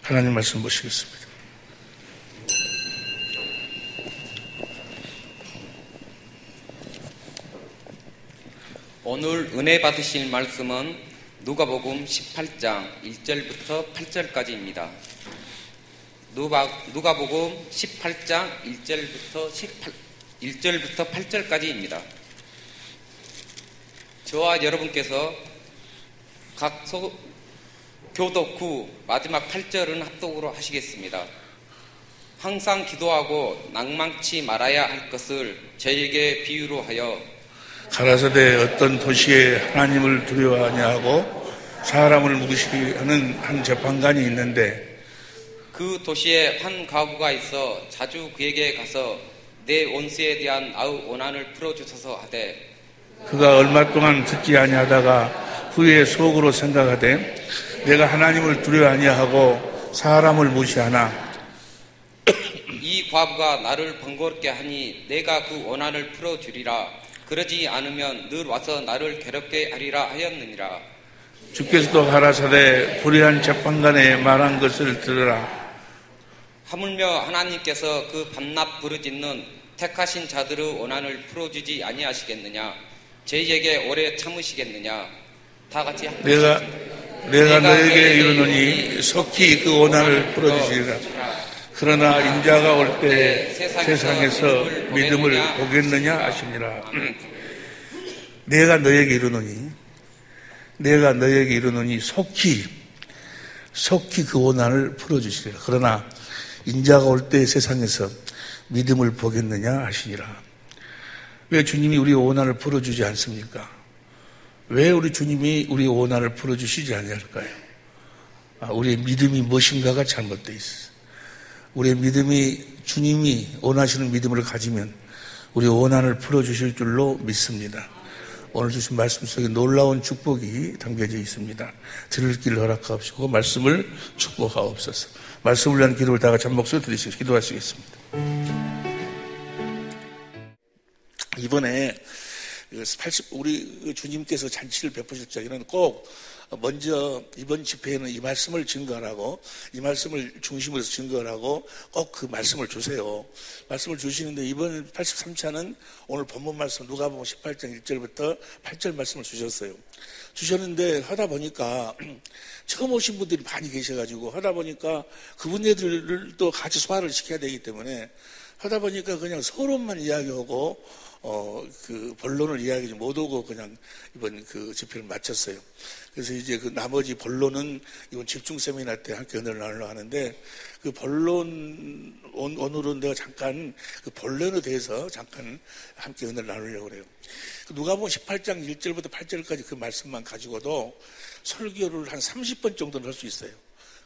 하나님 말씀 보시겠습니다. 오늘 은혜 받으실 말씀은 누가복음 18장 1절부터 8절까지입니다. 누가복음 18장 1절부터 8절까지입니다. 저와 여러분께서 각 교독 후 마지막 8절은 합독으로 하시겠습니다. 항상 기도하고 낭망치 말아야 할 것을 저에게 비유로 하여 가라사대 어떤 도시에 하나님을 두려워하냐 하고 사람을 무시하는 한 재판관이 있는데 그 도시에 한 과부가 있어 자주 그에게 가서 내 원수에 대한 아우 원한을 풀어주소서 하되 그가 얼마 동안 듣지 아니하다가 후에 속으로 생각하되 내가 하나님을 두려워하냐 하고 사람을 무시하나 이 과부가 나를 번거롭게 하니 내가 그 원한을 풀어주리라. 그러지 않으면 늘 와서 나를 괴롭게 하리라 하였느니라. 주께서도 가라사대 불의한 재판관의 말한 것을 들으라. 하물며 하나님께서 그 반납 부르짖는 택하신 자들의 원한을 풀어주지 아니하시겠느냐. 저희에게 오래 참으시겠느냐. 다 같이 내가 너에게 이르노니 속히 그 원한을 풀어주시리라. 그러나 인자가 올 때 세상에서 믿음을 보겠느냐 하시니라. 내가 너에게 이르노니 속히 그 원한을 풀어주시리라. 그러나 인자가 올 때 세상에서 믿음을 보겠느냐 하시니라. 왜 주님이 우리의 원한을 풀어주지 않습니까? 왜 우리 주님이 우리의 원한을 풀어주시지 않을까요? 우리의 믿음이 무엇인가가 잘못되어 있어요. 우리의 믿음이 주님이 원하시는 믿음을 가지면 우리의 원한을 풀어주실 줄로 믿습니다. 오늘 주신 말씀 속에 놀라운 축복이 담겨져 있습니다. 들을 길을 허락하옵시고 말씀을 축복하옵소서. 말씀을 위한 기도를 다 같이 한 목소리 드리시고 기도하시겠습니다. 이번에 우리 주님께서 잔치를 베푸실 적에는 꼭 먼저 이번 집회에는 이 말씀을 증거하라고, 이 말씀을 중심으로 해서 증거하라고 꼭 그 말씀을 주세요. 말씀을 주시는데 이번 83차는 오늘 본문 말씀 누가복음 18장 1절부터 8절 말씀을 주셨는데 하다 보니까 처음 오신 분들이 많이 계셔가지고 하다 보니까 그분들을 또 같이 소화를 시켜야 되기 때문에 하다 보니까 그냥 서론만 이야기하고 그 본론을 이야기하지 못하고 그냥 이번 그 집회를 마쳤어요. 그래서 이제 그 나머지 본론은 이번 집중 세미나 때 함께 은혜를 나누려고 하는데 그 본론 오늘은 내가 잠깐 그 본론에 대해서 잠깐 함께 은혜를 나누려고 그래요. 누가복음 18장 1절부터 8절까지 그 말씀만 가지고도 설교를 한 30번 정도는 할 수 있어요.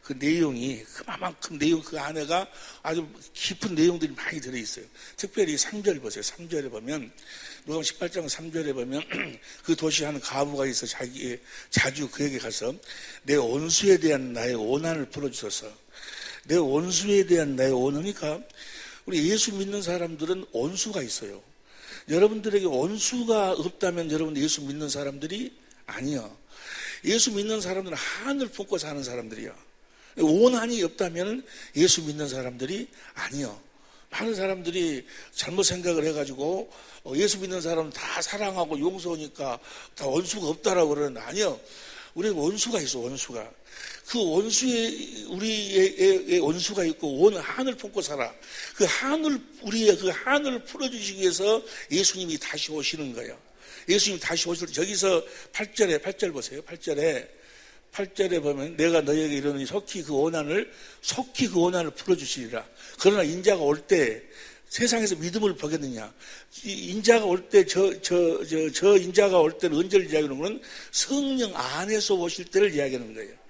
그 내용이 그만큼 내용 그 안에가 아주 깊은 내용들이 많이 들어있어요. 특별히 3절 보세요. 3절에 보면 누가복음 18장 3절에 보면 그 도시에 한 과부가 있어 자주 그에게 가서 내 원수에 대한 나의 원한을 풀어주소서. 내 원수에 대한 나의 원하니까 우리 예수 믿는 사람들은 원수가 있어요. 여러분들에게 원수가 없다면 여러분 예수 믿는 사람들이 아니요. 예수 믿는 사람들은 한을 품고 사는 사람들이야. 원한이 없다면 예수 믿는 사람들이 아니요. 많은 사람들이 잘못 생각을 해가지고 예수 믿는 사람은 다 사랑하고 용서하니까 다 원수가 없다라고 그러는데 아니요. 우리에게 원수가 있어. 원수가. 그 원수에 우리의 원수가 있고 한을 품고 살아. 그 한을 우리의 그 한을 풀어주시기 위해서 예수님이 다시 오시는 거예요. 예수님이 다시 오실 때 저기서 8절 보세요. 8절에 보면 내가 너에게 이르노니 속히 그 원한을 풀어주시리라. 그러나 인자가 올 때 세상에서 믿음을 보겠느냐. 인자가 올 때 저 인자가 올 때는 언제를 이야기하는 거는 성령 안에서 오실 때를 이야기하는 거예요.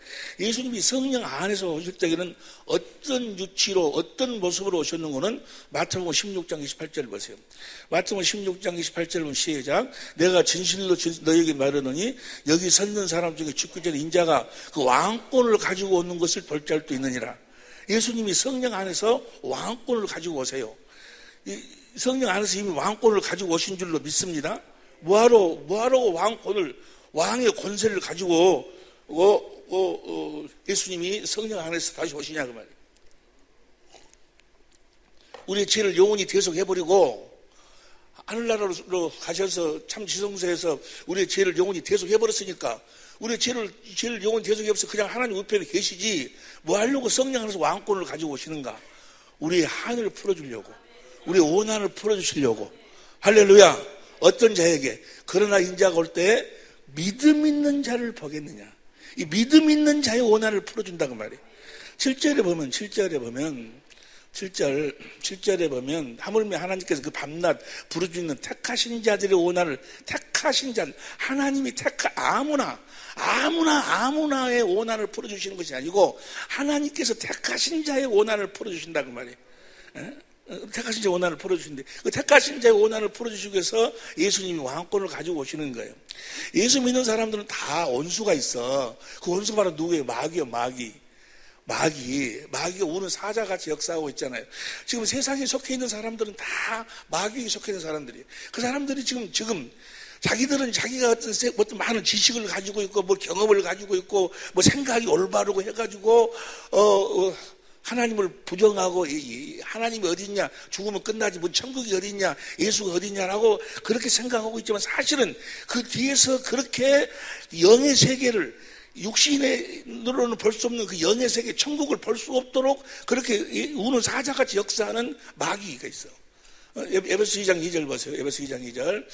예수님이 성령 안에서 오실 때에는 어떤 유치로 어떤 모습으로 오셨는가는 마태복음 16장 28절 보세요. 마태복음 16장 28절 보면 시작. 내가 진실로 너에게 말하노니 여기 서 있는 사람 중에 죽기 전에 인자가 그 왕권을 가지고 오는 것을 볼 자도 있느니라. 예수님이 성령 안에서 왕권을 가지고 오세요. 성령 안에서 이미 왕권을 가지고 오신 줄로 믿습니다. 뭐하러 왕권을 왕의 권세를 가지고 예수님이 성령 안에서 다시 오시냐 그 말이에요. 우리의 죄를 영원히 대속해버리고 하늘나라로 가셔서 참 지성소에서 우리의 죄를 영원히 대속해버렸으니까 우리의 죄를 영원히 대속해버려서 그냥 하나님 우편에 계시지 뭐 하려고 성령 안에서 왕권을 가지고 오시는가? 우리의 한을 풀어주려고, 우리의 오난을 풀어주시려고. 할렐루야. 어떤 자에게? 그러나 인자가 올 때 믿음 있는 자를 보겠느냐. 이 믿음 있는 자의 오난을 풀어준다고 말이에요. 7절에 보면 하물며 하나님께서 그 밤낮 부르짖는 택하신 자들의 오난을, 택하신 자, 하나님이 아무나의 오난을 풀어주시는 것이 아니고 하나님께서 택하신 자의 오난을 풀어주신다고 말이에요. 택하신 자의 오난을 풀어주시는데 그 택하신 자의 오난을 풀어주시기 위해서 예수님이 왕권을 가지고 오시는 거예요. 예수 믿는 사람들은 다 원수가 있어. 그 원수가 바로 누구예요? 마귀요, 마귀가 우는 사자같이 역사하고 있잖아요. 지금 세상에 속해 있는 사람들은 다 마귀에 속해 있는 사람들이에요. 그 사람들이 지금 자기들은 자기가 어떤 많은 지식을 가지고 있고 뭐 경험을 가지고 있고 뭐 생각이 올바르고 해가지고 하나님을 부정하고 하나님이 어디 있냐, 죽으면 끝나지 뭐 천국이 어디 있냐, 예수가 어디 있냐라고 그렇게 생각하고 있지만 사실은 그 뒤에서 그렇게 영의 세계를, 육신으로는 볼 수 없는 그 영의 세계, 천국을 볼 수 없도록 그렇게 우는 사자같이 역사하는 마귀가 있어. 에베소 2장 2절 보세요. 에베소 2장 2절.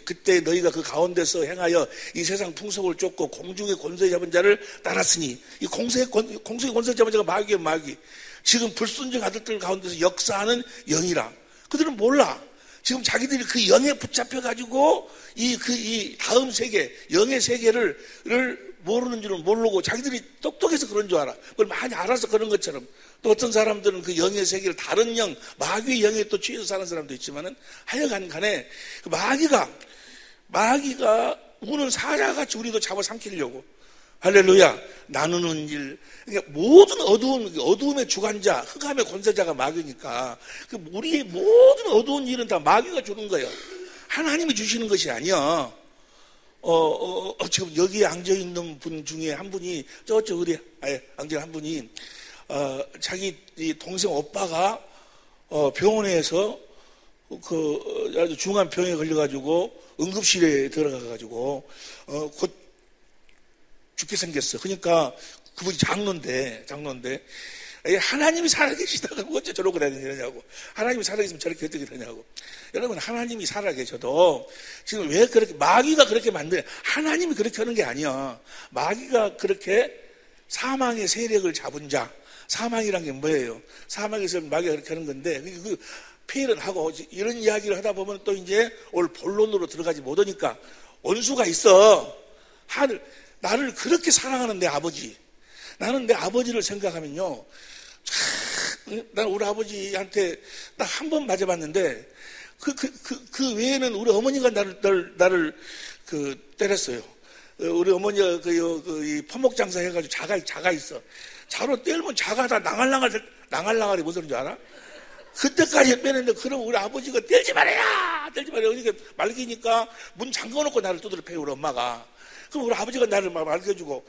그때 너희가 그 가운데서 행하여 이 세상 풍속을 쫓고 공중의 권세 잡은 자를 따랐으니, 이 공중의 권세 잡은 자가 마귀예요, 마귀. 지금 불순종 아들들 가운데서 역사하는 영이라. 그들은 몰라. 지금 자기들이 그 영에 붙잡혀가지고 이 다음 세계, 영의 세계를 모르는 줄은 모르고 자기들이 똑똑해서 그런 줄 알아. 그걸 많이 알아서 그런 것처럼. 또 어떤 사람들은 그 영의 세계를 다른 영, 마귀의 영에 또 취해서 사는 사람도 있지만은 하여간 간에 그 마귀가 우는 사자같이 우리도 잡아삼키려고. 할렐루야. 나누는 일. 그러니까 모든 어두움의 주관자, 흑암의 권세자가 마귀니까 우리의 모든 어두운 일은 다 마귀가 주는 거예요. 하나님이 주시는 것이 아니야. 지금 여기에 앉아있는 분 중에 한 분이, 앉아있는 한 분이, 자기 동생 오빠가, 병원에서 아주 중한 병에 걸려가지고 응급실에 들어가가지고, 곧 죽게 생겼어. 그러니까 그분이 장로인데, 하나님이 살아계시다가 어째 저러고 다니냐고. 하나님이 살아계시면 저렇게 어떻게 되냐고. 여러분, 하나님이 살아계셔도 지금 왜 그렇게, 마귀가 그렇게 만드냐. 하나님이 그렇게 하는 게 아니야. 마귀가 그렇게 사망의 세력을 잡은 자. 사망이란 게 뭐예요? 사망에서 마귀가 그렇게 하는 건데, 그 폐일은 하고 이런 이야기를 하다 보면 또 이제 오늘 본론으로 들어가지 못하니까 원수가 있어. 나를 그렇게 사랑하는 내 아버지. 나는 내 아버지를 생각하면요. 난 우리 아버지한테 딱 한 번 맞아봤는데, 그 외에는 우리 어머니가 나를 때렸어요. 우리 어머니가 이 퍼목 장사 해가지고 자가 있어. 자로 때리면 자가 다 낭알낭알이 무슨 줄 알아? 그때까지 빼는데, 그럼 우리 아버지가 때리지 말아야! 그러니까 말기니까 문 잠궈놓고 나를 두드려 패요, 우리 엄마가. 그럼 우리 아버지가 나를 막 말겨주고,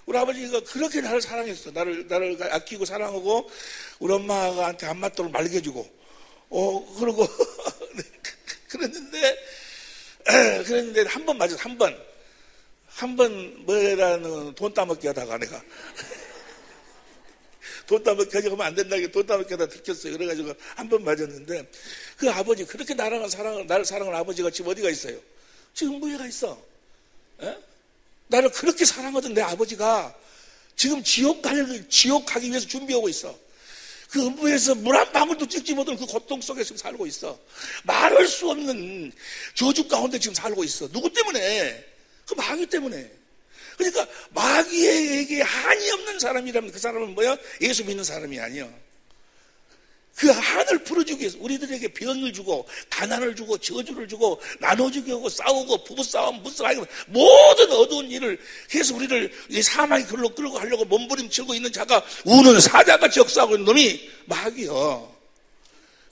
우리 아버지가 그렇게 나를 사랑했어. 나를 아끼고 사랑하고, 우리 엄마한테 한마디로 말겨주고, 그러고, 그랬는데 한 번 맞았어, 한 번, 뭐라는 돈 따먹기 하다가 내가. 돈 따먹기 하면 안 된다고 돈 따먹기 하다가 들켰어요. 그래가지고 한 번 맞았는데, 그 아버지, 그렇게 나를 사랑하는 아버지가 지금 어디가 있어요? 지금 무예가 있어. 나를 그렇게 사랑하던 내 아버지가 지금 지옥 가기 위해서 준비하고 있어. 그 음부에서 물 한 방울도 찍지 못하는 그 고통 속에 지금 살고 있어. 말할 수 없는 저주 가운데 지금 살고 있어. 누구 때문에? 그 마귀 때문에. 그러니까 마귀에게 한이 없는 사람이라면 그 사람은 뭐야? 예수 믿는 사람이 아니야. 그 한을 풀어주기 위해서 우리들에게 병을 주고 가난을 주고 저주를 주고 나눠주게 하고 싸우고 부부싸움 무슨 모든 어두운 일을 해서 우리를 이 사망의 길로 끌고 가려고 몸부림치고 있는 자가 우는 사자같이 역사하고 있는 놈이 마귀요.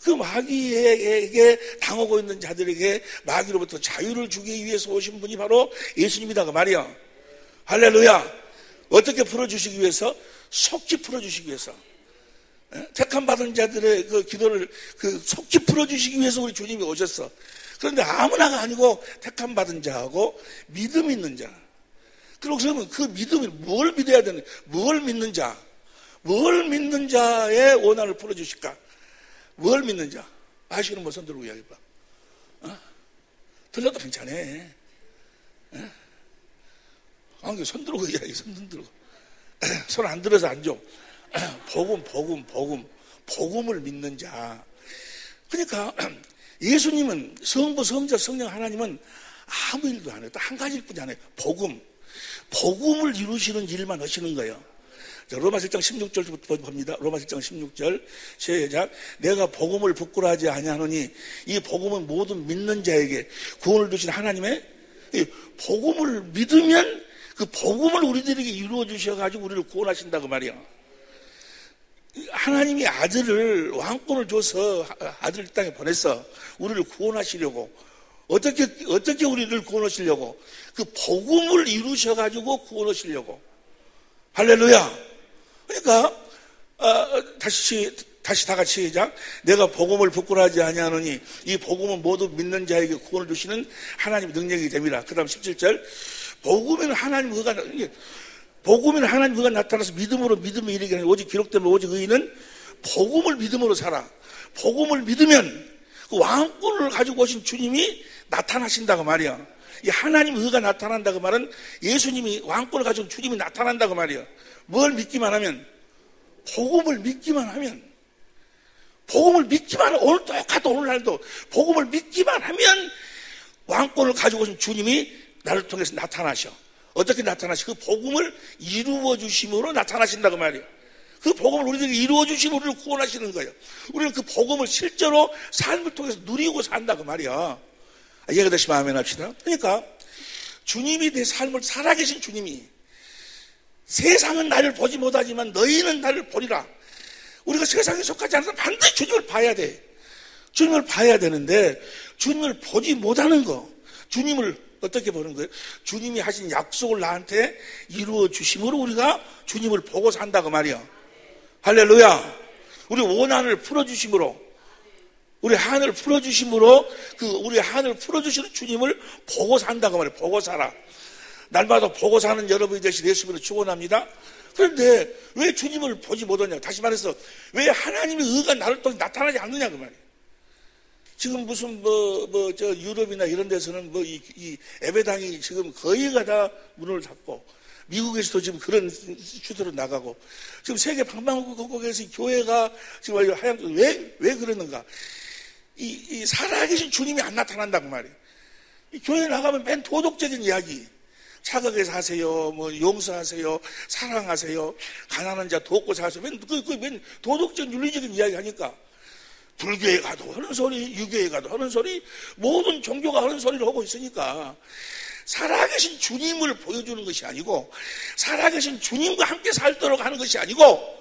그 마귀에게 당하고 있는 자들에게 마귀로부터 자유를 주기 위해서 오신 분이 바로 예수님이다 그 말이야. 할렐루야. 어떻게 풀어주시기 위해서? 속히 풀어주시기 위해서. 택함 받은 자들의 그 기도를 속히 풀어주시기 위해서 우리 주님이 오셨어. 그런데 아무나가 아니고 택함 받은 자하고 믿음 있는 자. 그러면 그 믿음이 뭘 믿어야 되는? 뭘 믿는 자? 뭘 믿는 자의 원한을 풀어주실까? 뭘 믿는 자? 아시는 분 손 들고 이야기해봐. 들려도 괜찮아. 손 들고 이야기, 손 들고. 손 안 들어서 안 줘. 복음을 믿는 자. 그러니까 예수님은 성부, 성자, 성령 하나님은 아무 일도 안 해요. 딱 한 가지일 뿐이 안 해요. 복음을 이루시는 일만 하시는 거예요. 자, 로마서 1장 16절부터 봅니다. 로마서 1장 16절 시작. 내가 복음을 부끄러워하지 아니하노니 이 복음은 모든 믿는 자에게 구원을 주신 하나님의 복음을 믿으면 그 복음을 우리들에게 이루어 주셔가지고 우리를 구원하신다고 말이야. 하나님이 아들을 왕권을 줘서 아들을 이 땅에 보냈어. 우리를 구원하시려고. 어떻게 우리를 구원하시려고? 그 복음을 이루셔가지고 구원하시려고. 할렐루야. 그러니까 다시 다 같이 시작. 내가 복음을 부끄러워하지 아니하노니 이 복음은 모두 믿는 자에게 구원을 주시는 하나님의 능력이 됩니다. 그 다음 17절. 복음에는 하나님의 의가 나타나서 믿음으로 믿음에 이르게 하는 오직 기록되면 오직 의인은 복음을 믿음으로 살아. 복음을 믿으면 그 왕권을 가지고 오신 주님이 나타나신다고 말이야. 이 하나님의 의가 나타난다고 말은 예수님이 왕권을 가지고 주님이 나타난다고 말이야. 뭘 믿기만 하면? 복음을 믿기만 하면. 오늘 똑같아 오늘날도 복음을 믿기만 하면 왕권을 가지고 오신 주님이 나를 통해서 나타나셔. 어떻게 나타나셔? 그 복음을 이루어 주심으로 나타나신다고 말이에요. 그 복음을 우리들에게 이루어 주시면 우리를 구원하시는 거예요. 우리는 그 복음을 실제로 삶을 통해서 누리고 산다고 말이야. 이해가 되시면 아멘 합시다. 그러니까 주님이 내 삶을 살아계신 주님이 세상은 나를 보지 못하지만 너희는 나를 보리라. 우리가 세상에 속하지 않아서 반드시 주님을 봐야 돼. 주님을 봐야 되는데 주님을 보지 못하는 거. 주님을 어떻게 보는 거예요? 주님이 하신 약속을 나한테 이루어 주심으로 우리가 주님을 보고 산다고 말이야. 할렐루야. 우리 원한을 풀어주심으로 우리 한을 풀어주심으로 우리 한을 풀어주시는 주님을 보고 산다고 말이야. 보고 살아. 날마다 보고 사는 여러분이 되시길 예수님으로 축원합니다. 그런데 왜 주님을 보지 못하냐? 다시 말해서 왜 하나님의 의가 나를 통해 나타나지 않느냐 그 말이에요. 지금 무슨 유럽이나 이런 데서는 이 예배당이 지금 거의가 다 문을 닫고 미국에서도 지금 그런 추세로 나가고 지금 세계 방방곡곡에서 교회가 지금 왜 그러는가? 이 살아계신 주님이 안 나타난다고 말이에요. 이 교회 나가면 맨 도덕적인 이야기. 착하게 사세요, 용서하세요, 사랑하세요, 가난한 자 돕고 사세요. 맨 도덕적 윤리적인 이야기 하니까 불교에 가도 하는 소리, 유교에 가도 하는 소리, 모든 종교가 하는 소리를 하고 있으니까 살아계신 주님을 보여주는 것이 아니고 살아계신 주님과 함께 살도록 하는 것이 아니고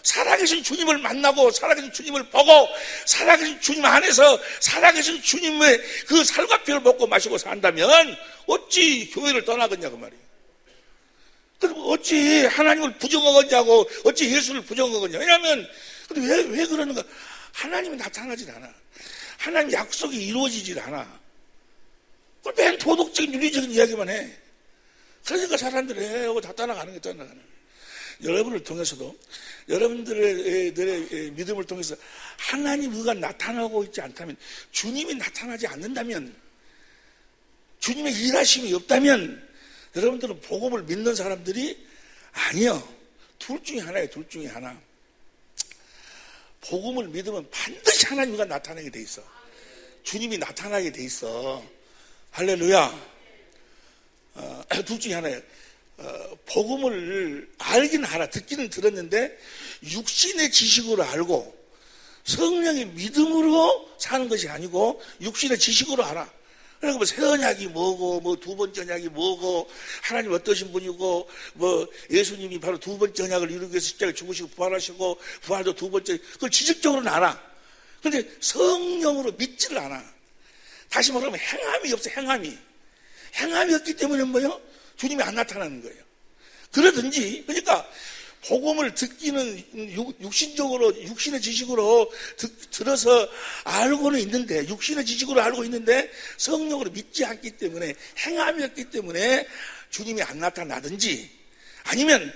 살아계신 주님을 만나고 살아계신 주님을 보고 살아계신 주님 안에서 살아계신 주님의 그 살과 피를 먹고 마시고 산다면 어찌 교회를 떠나겠냐고 말이에요. 그럼 어찌 하나님을 부정하겠냐고 어찌 예수를 부정하겠냐. 왜냐하면 왜 그러는가? 하나님이 나타나질 않아. 하나님 약속이 이루어지질 않아. 맨 도덕적인 윤리적인 이야기만 해. 그러니까 사람들이 하고 다 떠나가는 게 떠나가는. 여러분을 통해서도 여러분들의 믿음을 통해서 하나님 의가 나타나고 있지 않다면 주님이 나타나지 않는다면 주님의 일하심이 없다면 여러분들은 복음을 믿는 사람들이 아니요. 둘 중에 하나예요. 둘 중에 하나. 복음을 믿으면 반드시 하나님 의가 나타나게 돼 있어. 주님이 나타나게 돼 있어. 할렐루야. 둘 중에 하나예요. 복음을 알긴 알아. 듣기는 들었는데 육신의 지식으로 알고 성령의 믿음으로 사는 것이 아니고 육신의 지식으로 알아. 그러니까 새 언약이 뭐고 두 번째 언약이 뭐고 하나님 어떠신 분이고 예수님이 바로 두 번째 언약을 이루기 위해서 십자가에 죽으시고 부활하시고 부활도 두 번째 그걸 지식적으로는 알아. 그런데 성령으로 믿지를 않아. 다시 말하면 행함이 없어. 행함이 없기 때문에 뭐요? 주님이 안 나타나는 거예요. 그러든지, 그러니까 복음을 듣기는 육신적으로, 육신의 지식으로 들어서 알고는 있는데, 육신의 지식으로 알고 있는데 성령으로 믿지 않기 때문에, 행함이 없기 때문에 주님이 안 나타나든지, 아니면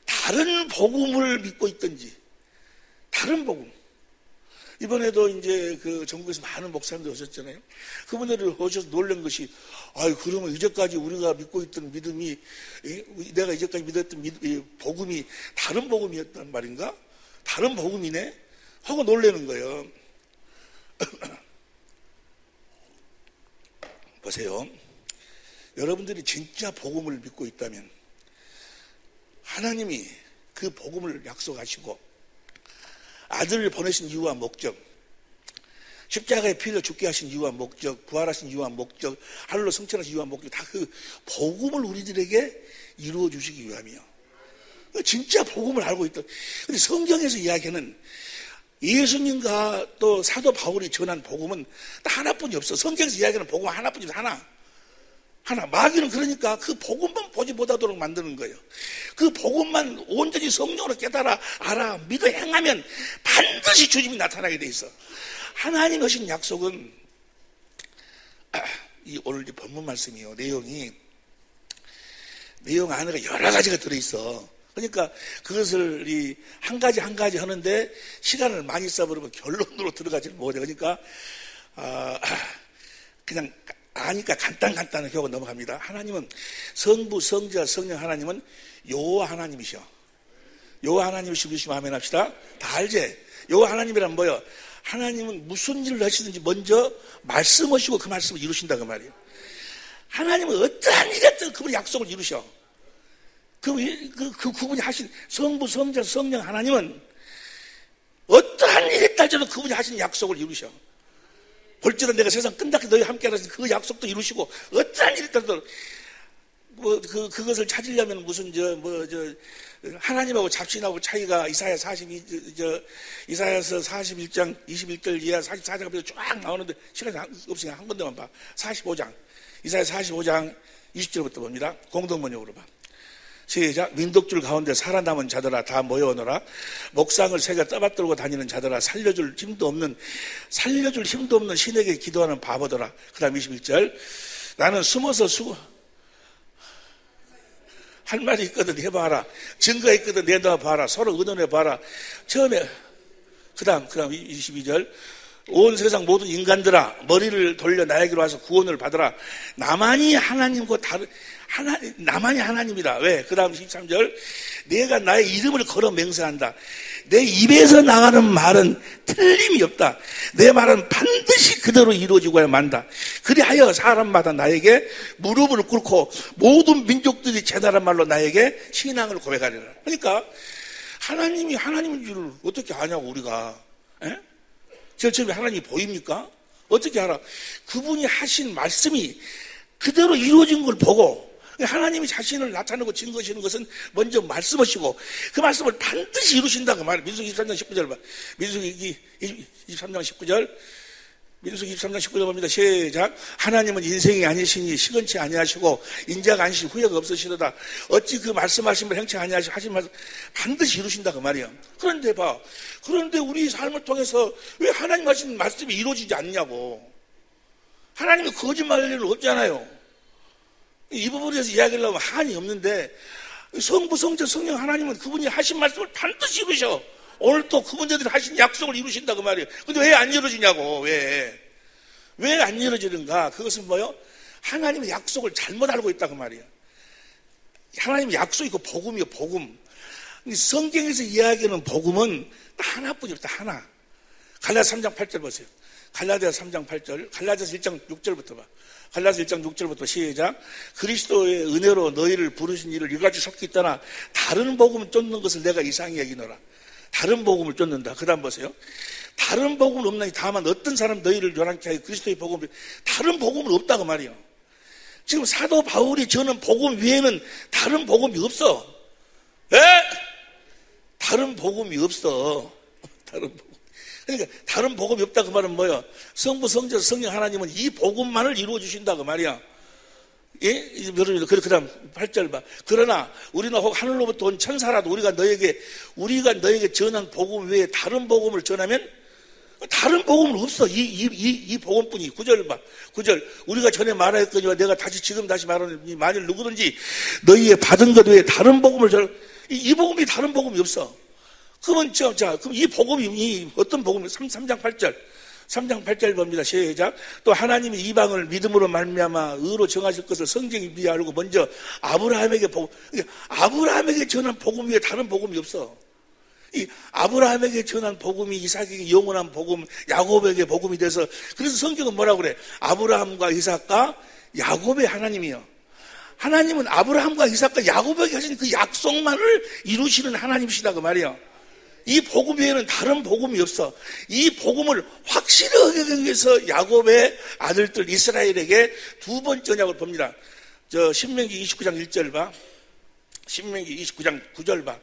다른 복음을 믿고 있든지, 다른 복음. 이번에도 이제 그 전국에서 많은 목사님들 오셨잖아요. 그분들이 오셔서 놀란 것이, 아유, 그러면 이제까지 우리가 믿고 있던 믿음이, 내가 이제까지 믿었던 복음이 다른 복음이었단 말인가? 다른 복음이네? 하고 놀라는 거예요. 보세요. 여러분들이 진짜 복음을 믿고 있다면, 하나님이 그 복음을 약속하시고, 아들을 보내신 이유와 목적, 십자가에 피 흘려 죽게 하신 이유와 목적, 부활하신 이유와 목적, 하늘로 승천하신 이유와 목적, 다 그 복음을 우리들에게 이루어 주시기 위함이요. 진짜 복음을 알고 있다. 근데 성경에서 이야기하는 예수님과 또 사도 바울이 전한 복음은 딱 하나뿐이 없어. 성경에서 이야기하는 복음은 하나뿐이 없어. 하나. 마귀는 그러니까 그 복음만 보지 못하도록 만드는 거예요. 그 복음만 온전히 성령으로 깨달아, 알아, 믿어 행하면 반드시 주님이 나타나게 돼 있어. 하나님 하신 약속은, 오늘 이 본문 말씀이요. 내용 안에 여러 가지가 들어있어. 그러니까 그것을 한 가지 하는데 시간을 많이 써버리면 결론으로 들어가지 못해. 그러니까, 그냥 아니까 간단하게 하고 넘어갑니다. 하나님은 성부, 성자, 성령 하나님은 여호와 하나님이셔. 여호와 하나님이시고 믿으시면 아멘 합시다. 다 알지? 여호와 하나님이란 뭐예요? 하나님은 무슨 일을 하시든지 먼저 말씀하시고 그 말씀을 이루신다 그 말이에요. 하나님은 어떠한 일이 됐든 그분이 약속을 이루셔. 그분이 하신 성부, 성자, 성령 하나님은 어떠한 일이 있다 할지라도 그분이 하신 약속을 이루셔. 볼지는 내가 세상 끝나게 너희 함께 하라는 그 약속도 이루시고, 어떠한 일이 있다도 그것을 찾으려면 하나님하고 잡신하고 차이가 이사야서 41장 21절 이하 44장부터 쫙 나오는데 시간이 없으니까 한 군데만 봐. 45장. 이사야 45장 20절부터 봅니다. 공동번역으로 봐. 시작. 민족줄 가운데 살아남은 자들아 다 모여오너라. 목상을 새겨 떠받들고 다니는 자들아 살려줄 힘도 없는 신에게 기도하는 바보더라. 그 다음 21절. 나는 숨어서 할 말이 있거든 해봐라. 증거가 있거든 내놔봐라. 서로 의논해봐라. 처음에 그 다음 22절. 온 세상 모든 인간들아 머리를 돌려 나에게로 와서 구원을 받으라. 나만이 하나님과 나만이 하나님이다. 왜? 그 다음 13절. 내가 나의 이름을 걸어 맹세한다. 내 입에서 나가는 말은 틀림이 없다. 내 말은 반드시 그대로 이루어지고야 만다. 그리하여 사람마다 나에게 무릎을 꿇고 모든 민족들이 제나란 말로 나에게 신앙을 고백하리라. 그러니까 하나님이 하나님인 줄을 어떻게 아냐고 우리가. 제일 처음에 하나님이 보입니까? 어떻게 알아? 그분이 하신 말씀이 그대로 이루어진 걸 보고, 하나님이 자신을 나타내고 증거하시는 것은 먼저 말씀하시고 그 말씀을 반드시 이루신다고 말해요. 민수기 23장 19절 봐. 민수기 23장 19절. 민수기 23장 19절 봅니다. 시작. 하나님은 인생이 아니시니 시건치 아니하시고 인자가 아니시니 후회가 없으시도다. 어찌 그 말씀하심을 행치 아니하시고 하신 말씀 반드시 이루신다 그 말이에요. 그런데 우리 삶을 통해서 왜 하나님 하신 말씀이 이루어지지 않냐고. 하나님이 거짓말할 일은 없잖아요. 이 부분에서 이야기를 하면 한이 없는데, 성부, 성자, 성령 하나님은 그분이 하신 말씀을 반드시 이루셔. 오늘 또 그분들이 하신 약속을 이루신다 그 말이에요. 근데 왜 안 이루어지냐고. 왜 안 이루어지는가? 그것은 뭐요? 하나님의 약속을 잘못 알고 있다 그 말이에요. 하나님의 약속이고 복음이요, 복음. 성경에서 이야기하는 복음은 딱 하나뿐이 없다. 하나. 갈라디아 3장 8절 보세요. 갈라디아 3장 8절. 갈라디아서 1장 6절부터 봐. 갈라디아서 1장 6절부터 시작. 그리스도의 은혜로 너희를 부르신 이를 이같이 속히 떠나 다른 복음을 쫓는 것을 내가 이상히 여기노라. 다른 복음을 쫓는다. 그 다음 보세요. 다른 복음은 없나니 다만 어떤 사람 너희를 요란케 하여 그리스도의 복음을, 다른 복음은 없다고 말이에요. 지금 사도 바울이 전한 복음 외에는 다른 복음이 없어. 다른 복음이 없어. 그러니까 다른 복음이 없다 그 말은 뭐야? 성부, 성자, 성령 하나님은 이 복음만을 이루어 주신다 그 말이야. 예? 그 다음 8절 봐. 그러나 우리는 혹 하늘로부터 온 천사라도 우리가 너에게 전한 복음 외에 다른 복음을 전하면 다른 복음은 없어. 이 복음뿐이. 9절 봐. 9절. 우리가 전에 말하였거니와 내가 지금 다시 말하노니 만일 누구든지 너희의 받은 것 외에 다른 복음을 이 복음이 다른 복음이 없어. 그러면 그럼 이 복음이 어떤 복음이 3장 8절. 3장 8절 봅니다. 시작. 또 하나님이 이방을 믿음으로 말미암아 의로 정하실 것을 성경이 미리 알고 먼저 아브라함에게 아브라함에게 전한 복음 위에 다른 복음이 없어. 이 아브라함에게 전한 복음이 이삭에게 영원한 복음, 야곱에게 복음이 돼서, 그래서 성경은 뭐라고 그래? 아브라함과 이삭과 야곱의 하나님이요. 하나님은 아브라함과 이삭과 야곱에게 하신 그 약속만을 이루시는 하나님이시다 그 말이야. 이 복음 외에는 다른 복음이 없어. 이 복음을 확실히 하기 위해서 야곱의 아들들 이스라엘에게 두 번째 언약을 봅니다. 신명기 29장 1절 봐. 신명기 29장 9절 봐.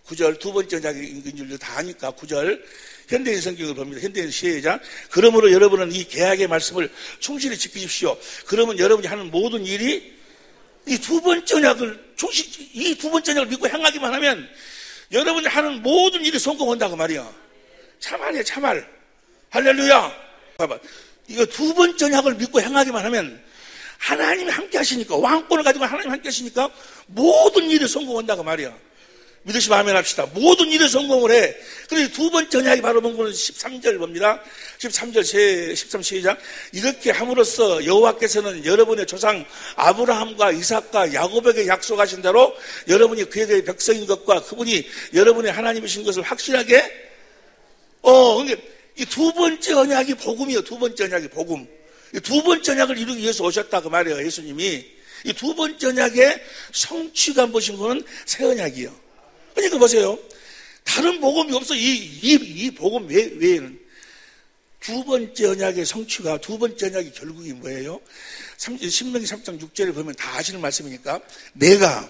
9절 두 번째 언약인 줄 다 아니까 9절 현대인 성경을 봅니다. 현대인 시작. 그러므로 여러분은 이 계약의 말씀을 충실히 지키십시오. 그러면 여러분이 하는 모든 일이 이 두 번째 언약을 이 두 번째 언약을 믿고 행하기만 하면 여러분이 하는 모든 일이 성공한다고 말이야. 참말이야, 참말. 할렐루야. 봐봐. 이거 두 번째 언약을 믿고 행하기만 하면 하나님이 함께 하시니까, 왕권을 가지고 하나님이 함께 하시니까 모든 일이 성공한다고 말이야. 믿으시면 아멘 합시다. 모든 일에 성공을 해. 그래서 두 번째 언약이 바로 본거는 13절 봅니다. 13절 13 시작. 이렇게 함으로써 여호와께서는 여러분의 조상 아브라함과 이삭과 야곱에게 약속하신 대로 여러분이 그에게 백성인 것과 그분이 여러분의 하나님이신 것을 확실하게 그러니까 이 두 번째 언약이 복음이에요. 두 번째 언약이 복음. 이 두 번째 언약을 이루기 위해서 오셨다 그 말이에요. 예수님이. 이 두 번째 언약의 성취감 보신 거는 새 언약이에요. 그러니까 보세요. 다른 복음이 없어. 이 복음 외에는. 두 번째 언약의 성취가, 두 번째 언약의 결국이 뭐예요? 신명기 3장 6절에 보면 다 아시는 말씀이니까. 내가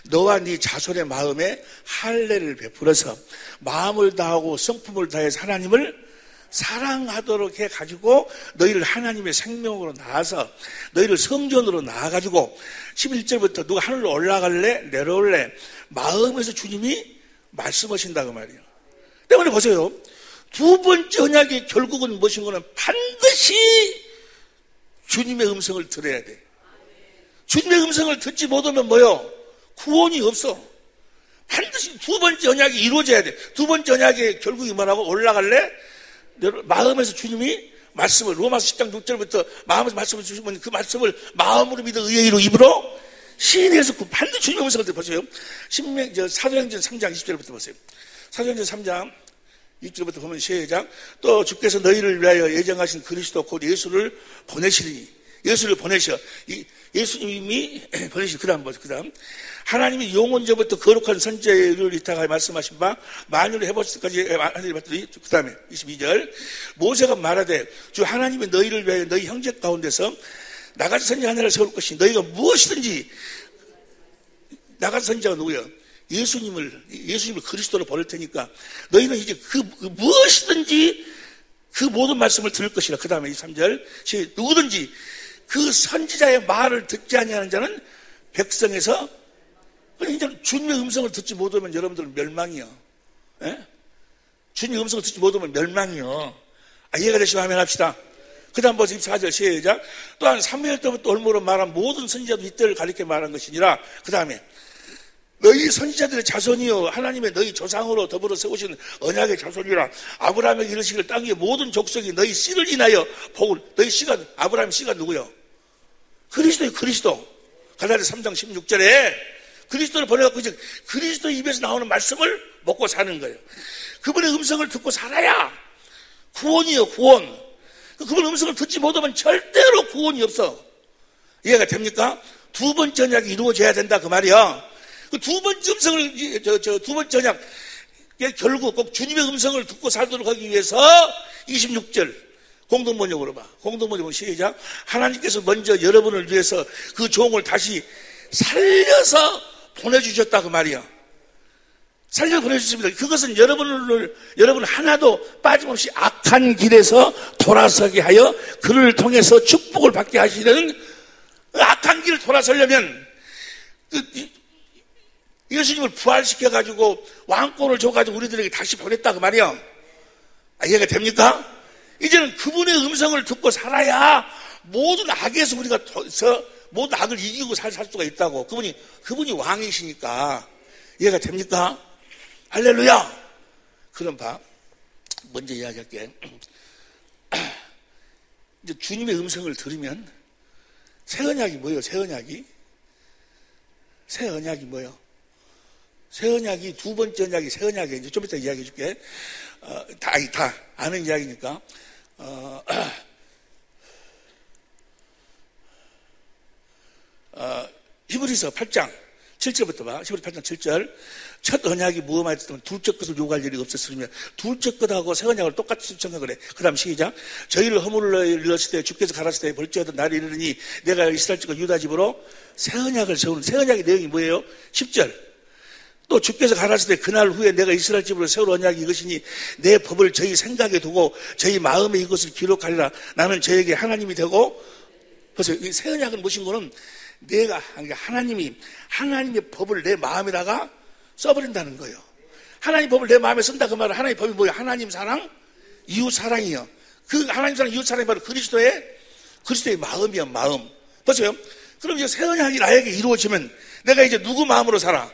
너와 네 자손의 마음에 할례를 베풀어서 마음을 다하고 성품을 다해서 하나님을 사랑하도록 해가지고 너희를 하나님의 생명으로 낳아서 너희를 성전으로 낳아가지고 11절부터 누가 하늘로 올라갈래 내려올래 마음에서 주님이 말씀하신다고 말이에요. 때문에 보세요. 두 번째 언약의 결국은 무엇인 거는 반드시 주님의 음성을 들어야 돼. 주님의 음성을 듣지 못하면 뭐요? 구원이 없어. 반드시 두 번째 언약이 이루어져야 돼. 두 번째 언약의 결국이 뭐라고? 올라갈래? 마음에서 주님이 말씀을 로마서 10장 6절부터 마음에서 말씀을 주시면 그 말씀을 마음으로 믿어 의의로 입으로 시인해서 반드시 주님의 음성을 들어보세요. 사도행전 3장 20절부터 보세요. 사도행전 3장 20절부터 보면 시작. 또 주께서 너희를 위하여 예정하신 그리스도 곧 예수를 보내시리니 예수를 보내셔. 예수님이 보내시. 그 다음 하나님이 영원전부터 거룩한 선지자를 위탁하여 말씀하신 바 만유를 해보실 때까지 하늘이 봤더니 그 다음에 22절 모세가 말하되 주 하나님이 너희를 위하여 너희 형제 가운데서 나같이 선지자 하나를 세울 것이 너희가 무엇이든지 나같이 선지자가 누구야? 예수님을 그리스도로 보낼 테니까 너희는 이제 무엇이든지 그 모든 말씀을 들을 것이라. 그 다음에 23절 누구든지 그 선지자의 말을 듣지 아니하는 자는 백성에서 이제 주님의 음성을 듣지 못하면 여러분들은 멸망이요. 예? 주님의 음성을 듣지 못하면 멸망이요. 이해가 되시면 하면 합시다. 그 다음 보세요. 24절 시작. 또한 사무엘 때부터 올무로 말한 모든 선지자도 이때를 가리켜 말한 것이니라. 그 다음에 너희 선지자들의 자손이요 하나님의 너희 조상으로 더불어 세우신 언약의 자손이라. 아브라함에게 이르시기를 땅의 모든 족속이 너희 씨를 인하여 복을. 너희 씨가 아브라함 씨가 누구요? 그리스도요. 그리스도. 갈라디아 3장 16절에 그리스도를 보내갖고 이제 그리스도 입에서 나오는 말씀을 먹고 사는 거예요. 그분의 음성을 듣고 살아야 구원이요. 구원. 그분의 음성을 듣지 못하면 절대로 구원이 없어. 이해가 됩니까? 두 번째 언약이 이루어져야 된다 그 말이야. 그 두 번째 음성을 두 번째 언약 결국 꼭 주님의 음성을 듣고 살도록 하기 위해서 26절 공동번역으로 봐. 공동번역으로 시작. 하나님께서 먼저 여러분을 위해서 그 종을 다시 살려서 보내주셨다 그 말이야. 살려 보내주셨습니다. 그것은 여러분 하나도 빠짐없이 악한 길에서 돌아서게 하여 그를 통해서 축복을 받게 하시는 악한 길을 돌아서려면 예수님을 부활시켜가지고 왕권을 줘가지고 우리들에게 다시 보냈다 그 말이야. 이해가 됩니까? 이제는 그분의 음성을 듣고 살아야 모든 악에서 우리가 모든 악을 이기고 살 수가 있다고. 그분이 왕이시니까. 이해가 됩니까? 할렐루야. 그럼 먼저 이야기할게. 이제 주님의 음성을 들으면 새 언약이 뭐예요? 새 언약이 뭐예요? 새 언약이 두 번째 언약이 새 언약이에요. 이제 좀 이따 이야기해 줄게. 다 아는 이야기니까. 히브리서 8장 7절부터 봐. 히브리서 8장 7절. 첫 언약이 무엇이었다면 둘째 것을 요구할 일이 없었으며 둘째 것하고 새 언약을 똑같이 신청을 해. 그 다음 시작. 저희를 허물로 일렀을 때 주께서 가라사대 때 벌죄하던 날이 이르니 내가 이스라엘 집과 유다 집으로 새 언약을 세우는. 새 언약의 내용이 뭐예요? 10절. 또 주께서 가라사대 그날 후에 내가 이스라엘 집으로 세울 언약이 이것이니 내 법을 저희 생각에 두고 저희 마음에 이것을 기록하리라. 나는 저에게 하나님이 되고. 그래서 이 새 언약은 무슨 거는 하나님의 법을 내 마음에다가 써버린다는 거예요. 하나님 법을 내 마음에 쓴다 그 말은 하나님 법이 뭐예요? 하나님 사랑, 이웃 사랑이요. 그 하나님 사랑, 이웃 사랑이 바로 그리스도의 마음이요, 마음. 보세요. 그럼 이제 새 언약이 나에게 이루어지면 내가 이제 누구 마음으로 살아?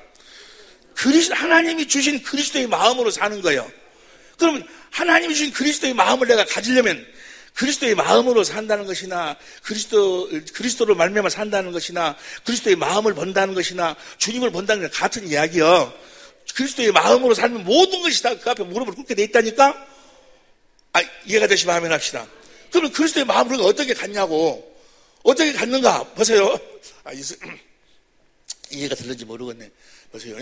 하나님이 주신 그리스도의 마음으로 사는 거예요. 그러면 하나님이 주신 그리스도의 마음을 내가 가지려면 그리스도의 마음으로 산다는 것이나 그리스도로 말미암아 산다는 것이나 그리스도의 마음을 본다는 것이나 주님을 본다는 것 같은 이야기요. 그리스도의 마음으로 살면 모든 것이 다 그 앞에 무릎을 꿇게 돼 있다니까. 이해가 되시면 하면 합시다. 그러면 그리스도의 마음을 어떻게 갖냐고. 어떻게 갖는가 보세요. 이해가 들는지 모르겠네. 보세요.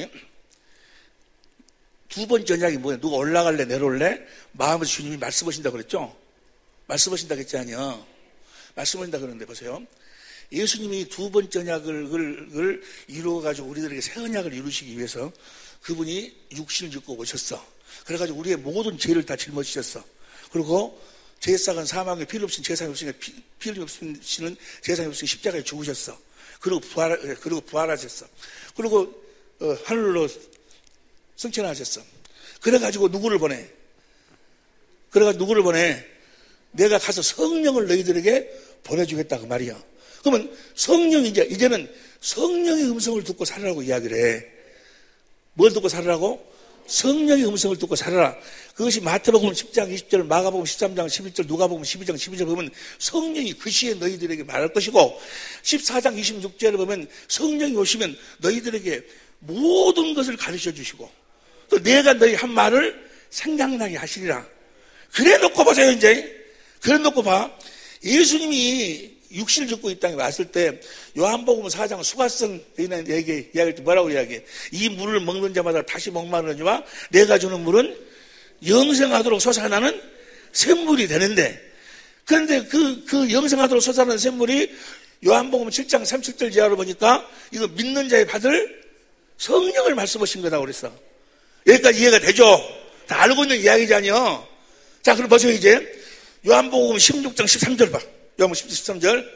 두 번째 언약이 뭐예요? 누가 올라갈래 내려올래? 마음에서 주님이 말씀하신다고 그랬죠? 말씀하신다 그랬지 아니요. 말씀하신다 그러는데 보세요. 예수님이 두 번째 언약을 이루어가지고 우리들에게 새 언약을 이루시기 위해서 그분이 육신을 입고 오셨어. 그래가지고 우리의 모든 죄를 다 짊어지셨어. 그리고 제사가 사망의 피를 없인 제사가 없으니까 피를 없이는 제사가 없으니 십자가에 죽으셨어. 그리고 부활하셨어. 그리고 하늘로 승천하셨어. 그래가지고 누구를 보내? 내가 가서 성령을 너희들에게 보내주겠다 그 말이야. 그러면 이제는 성령의 음성을 듣고 살으라고 이야기를 해. 뭘 듣고 살으라고? 성령의 음성을 듣고 살아라. 그것이 마태복음 10장 20절, 마가복음 13장 11절, 누가복음 12장 12절 보면 성령이 그 시에 너희들에게 말할 것이고 14장 26절을 보면 성령이 오시면 너희들에게 모든 것을 가르쳐 주시고 또 내가 너희 한 말을 생각나게 하시리라. 그래 놓고 보세요. 이제 그래 놓고 봐. 예수님이 육신을 입고 이 땅에 왔을 때 요한복음 4장 수가성 이야기할 때 뭐라고 이야기해? 이 물을 먹는 자마다 다시 목마르니와 내가 주는 물은 영생하도록 솟아나는 샘물이 되는데, 그런데 그 영생하도록 솟아나는 샘물이 요한복음 7장 37절 지하로 보니까 이거 믿는 자의 받을 성령을 말씀하신 거라고 그랬어. 여기까지 이해가 되죠? 다 알고 있는 이야기잖아요. 자, 그럼 보세요. 이제 요한복음 16장 13절 봐. 요한복음 13절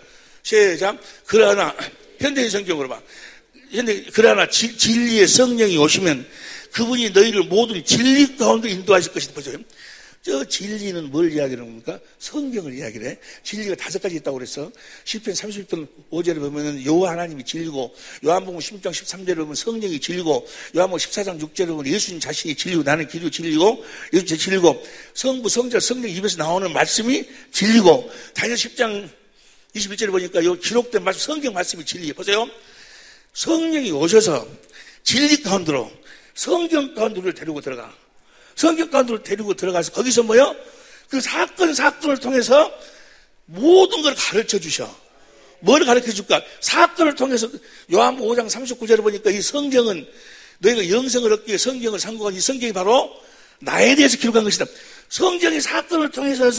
시작. 그러나 현대인 성경으로 봐. 그러나 진리의 성령이 오시면 그분이 너희를 모든 진리 가운데 인도하실 것이다. 보세요. 저 진리는 뭘 이야기하는 겁니까? 성경을 이야기를 해. 진리가 5가지 있다고 그랬어. 시편 31편 5절에 보면 여호와 하나님이 진리고, 요한복음 16장 13절에 보면 성령이 진리고, 요한복음 14장 6절에 보면 예수님 자신이 진리고, 나는 길이고 진리고, 예수님 진리고, 성부, 성자, 성령 입에서 나오는 말씀이 진리고, 다니엘 10장 21절에 보니까 요 기록된 말씀, 성경 말씀이 진리예요. 보세요. 성령이 오셔서 진리 가운데로, 성경 가운데를 데리고 들어가. 성경 가운데로 데리고 들어가서 거기서 뭐요? 그 사건을 통해서 모든 걸 가르쳐 주셔. 뭘 가르쳐 줄까? 사건을 통해서 요한복음 5장 39절에 보니까 이 성경은 너희가 영생을 얻기 위해 성경을 상고한 이 성경이 바로 나에 대해서 기록한 것이다. 성경의 사건을 통해서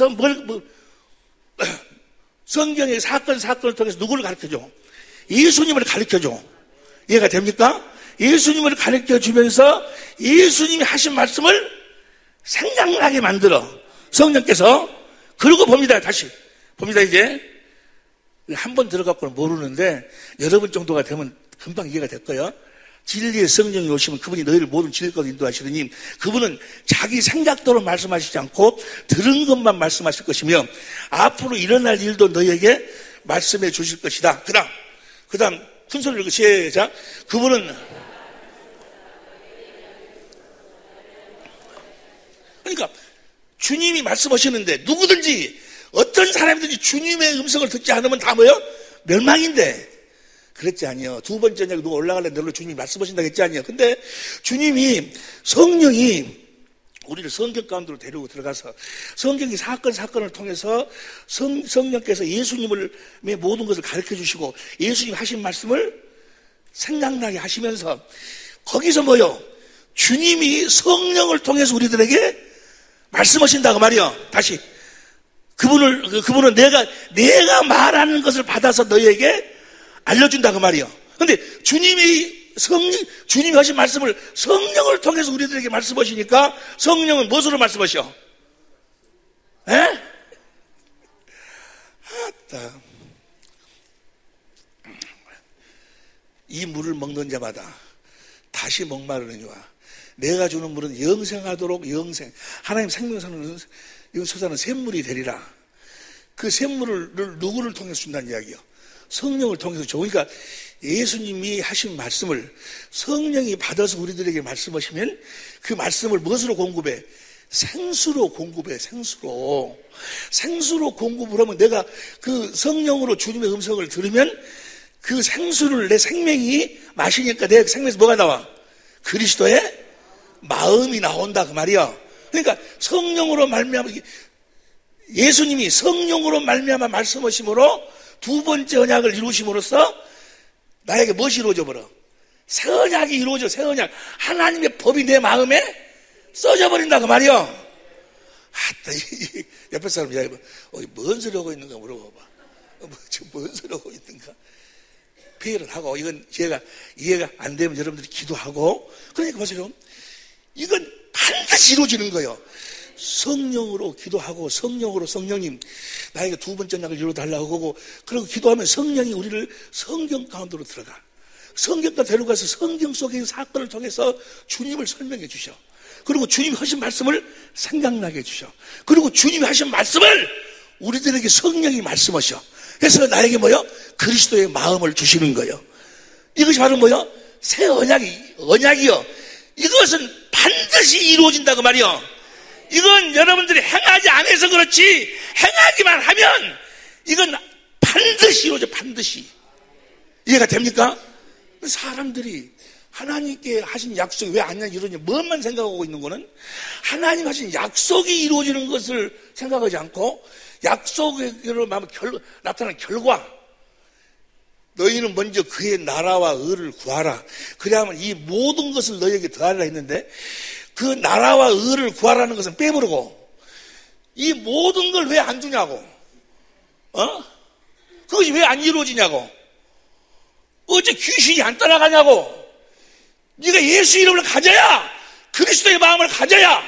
성경의 사건을 통해서 누구를 가르쳐 줘? 예수님을 가르쳐 줘. 이해가 됩니까? 예수님을 가르쳐 주면서 예수님이 하신 말씀을 생각나게 만들어 성령께서. 그러고 봅니다. 다시 봅니다. 이제 한 번 들어갖고는 모르는데 여러 번 정도가 되면 금방 이해가 될 거예요. 진리의 성령이 오시면 그분이 너희를 모든 진리로 인도하시느니 그분은 자기 생각대로 말씀하시지 않고 들은 것만 말씀하실 것이며 앞으로 일어날 일도 너희에게 말씀해 주실 것이다. 그 다음 큰 소리로 시작. 그분은 그러니까 주님이 말씀하시는데 누구든지 어떤 사람이든지 주님의 음성을 듣지 않으면 다 뭐요? 멸망인데 그랬지 아니요. 두 번째 저녁에 누가 올라갈래 너로 주님이 말씀하신다고 했지 아니요. 근데 주님이 성령이 우리를 성경 가운데로 데리고 들어가서 성경이 사건을 통해서 성령께서 예수님의 모든 것을 가르쳐 주시고 예수님 하신 말씀을 생각나게 하시면서 거기서 뭐요? 주님이 성령을 통해서 우리들에게 말씀하신다고 말이요. 다시 그분은 내가 말하는 것을 받아서 너희에게 알려준다고 말이요. 근데 주님이 하신 말씀을 성령을 통해서 우리들에게 말씀하시니까 성령은 무엇으로 말씀하셔? 에? 아따. 이 물을 먹는 자마다 다시 목마르느니와 내가 주는 물은 영생하도록 하나님 생명사는 솟아나는 샘물이 되리라. 그 샘물을 누구를 통해서 준다는 이야기요? 성령을 통해서 줘. 그러니까 예수님이 하신 말씀을 성령이 받아서 우리들에게 말씀하시면 그 말씀을 무엇으로 공급해? 생수로 공급해. 생수로 공급을 하면 내가 그 성령으로 주님의 음성을 들으면 그 생수를 내 생명이 마시니까 내 생명에서 뭐가 나와? 그리스도의 마음이 나온다 그 말이야. 그러니까 성령으로 말미암아 예수님이 성령으로 말미암아 말씀하심으로 두 번째 언약을 이루심으로써 나에게 무엇이 이루어져 버려? 새 언약이 이루어져. 새 언약. 하나님의 법이 내 마음에 써져 버린다 그 말이야. 아따 옆에 사람 이야기해봐. 뭔 소리 하고 있는가 물어봐봐. 지금 뭔 소리 하고 있는가? 회의를 하고 이건 이해가 안 되면 여러분들이 기도하고 그러니까 보세요. 이건 반드시 이루어지는 거예요. 성령으로 기도하고 성령님 나에게 두 번째 언약을 이루어달라고 하고 그리고 기도하면 성령이 우리를 성경 가운데로 들어가. 성경과 데려가서 성경 속의 있는 사건을 통해서 주님을 설명해 주셔. 그리고 주님이 하신 말씀을 생각나게 해주셔. 그리고 주님이 하신 말씀을 우리들에게 성령이 말씀하셔. 그래서 나에게 뭐요? 그리스도의 마음을 주시는 거예요. 이것이 바로 뭐요? 새 언약이요. 이것은 반드시 이루어진다고 말이요. 이건 여러분들이 행하지 않아서 그렇지 행하기만 하면 이건 반드시 이루어져. 반드시. 이해가 됩니까? 사람들이 하나님께 하신 약속이 왜 안 이루어지냐 뭐만 생각하고 있는 거는 하나님 하신 약속이 이루어지는 것을 생각하지 않고 약속으로 나타나는 결과 너희는 먼저 그의 나라와 의를 구하라. 그래야만 이 모든 것을 너희에게 더하리라 했는데 그 나라와 의를 구하라는 것은 빼버리고 이 모든 걸 왜 안 주냐고. 그것이 왜 안 이루어지냐고. 어째 귀신이 안 떠나가냐고. 네가 예수 이름을 가져야 그리스도의 마음을 가져야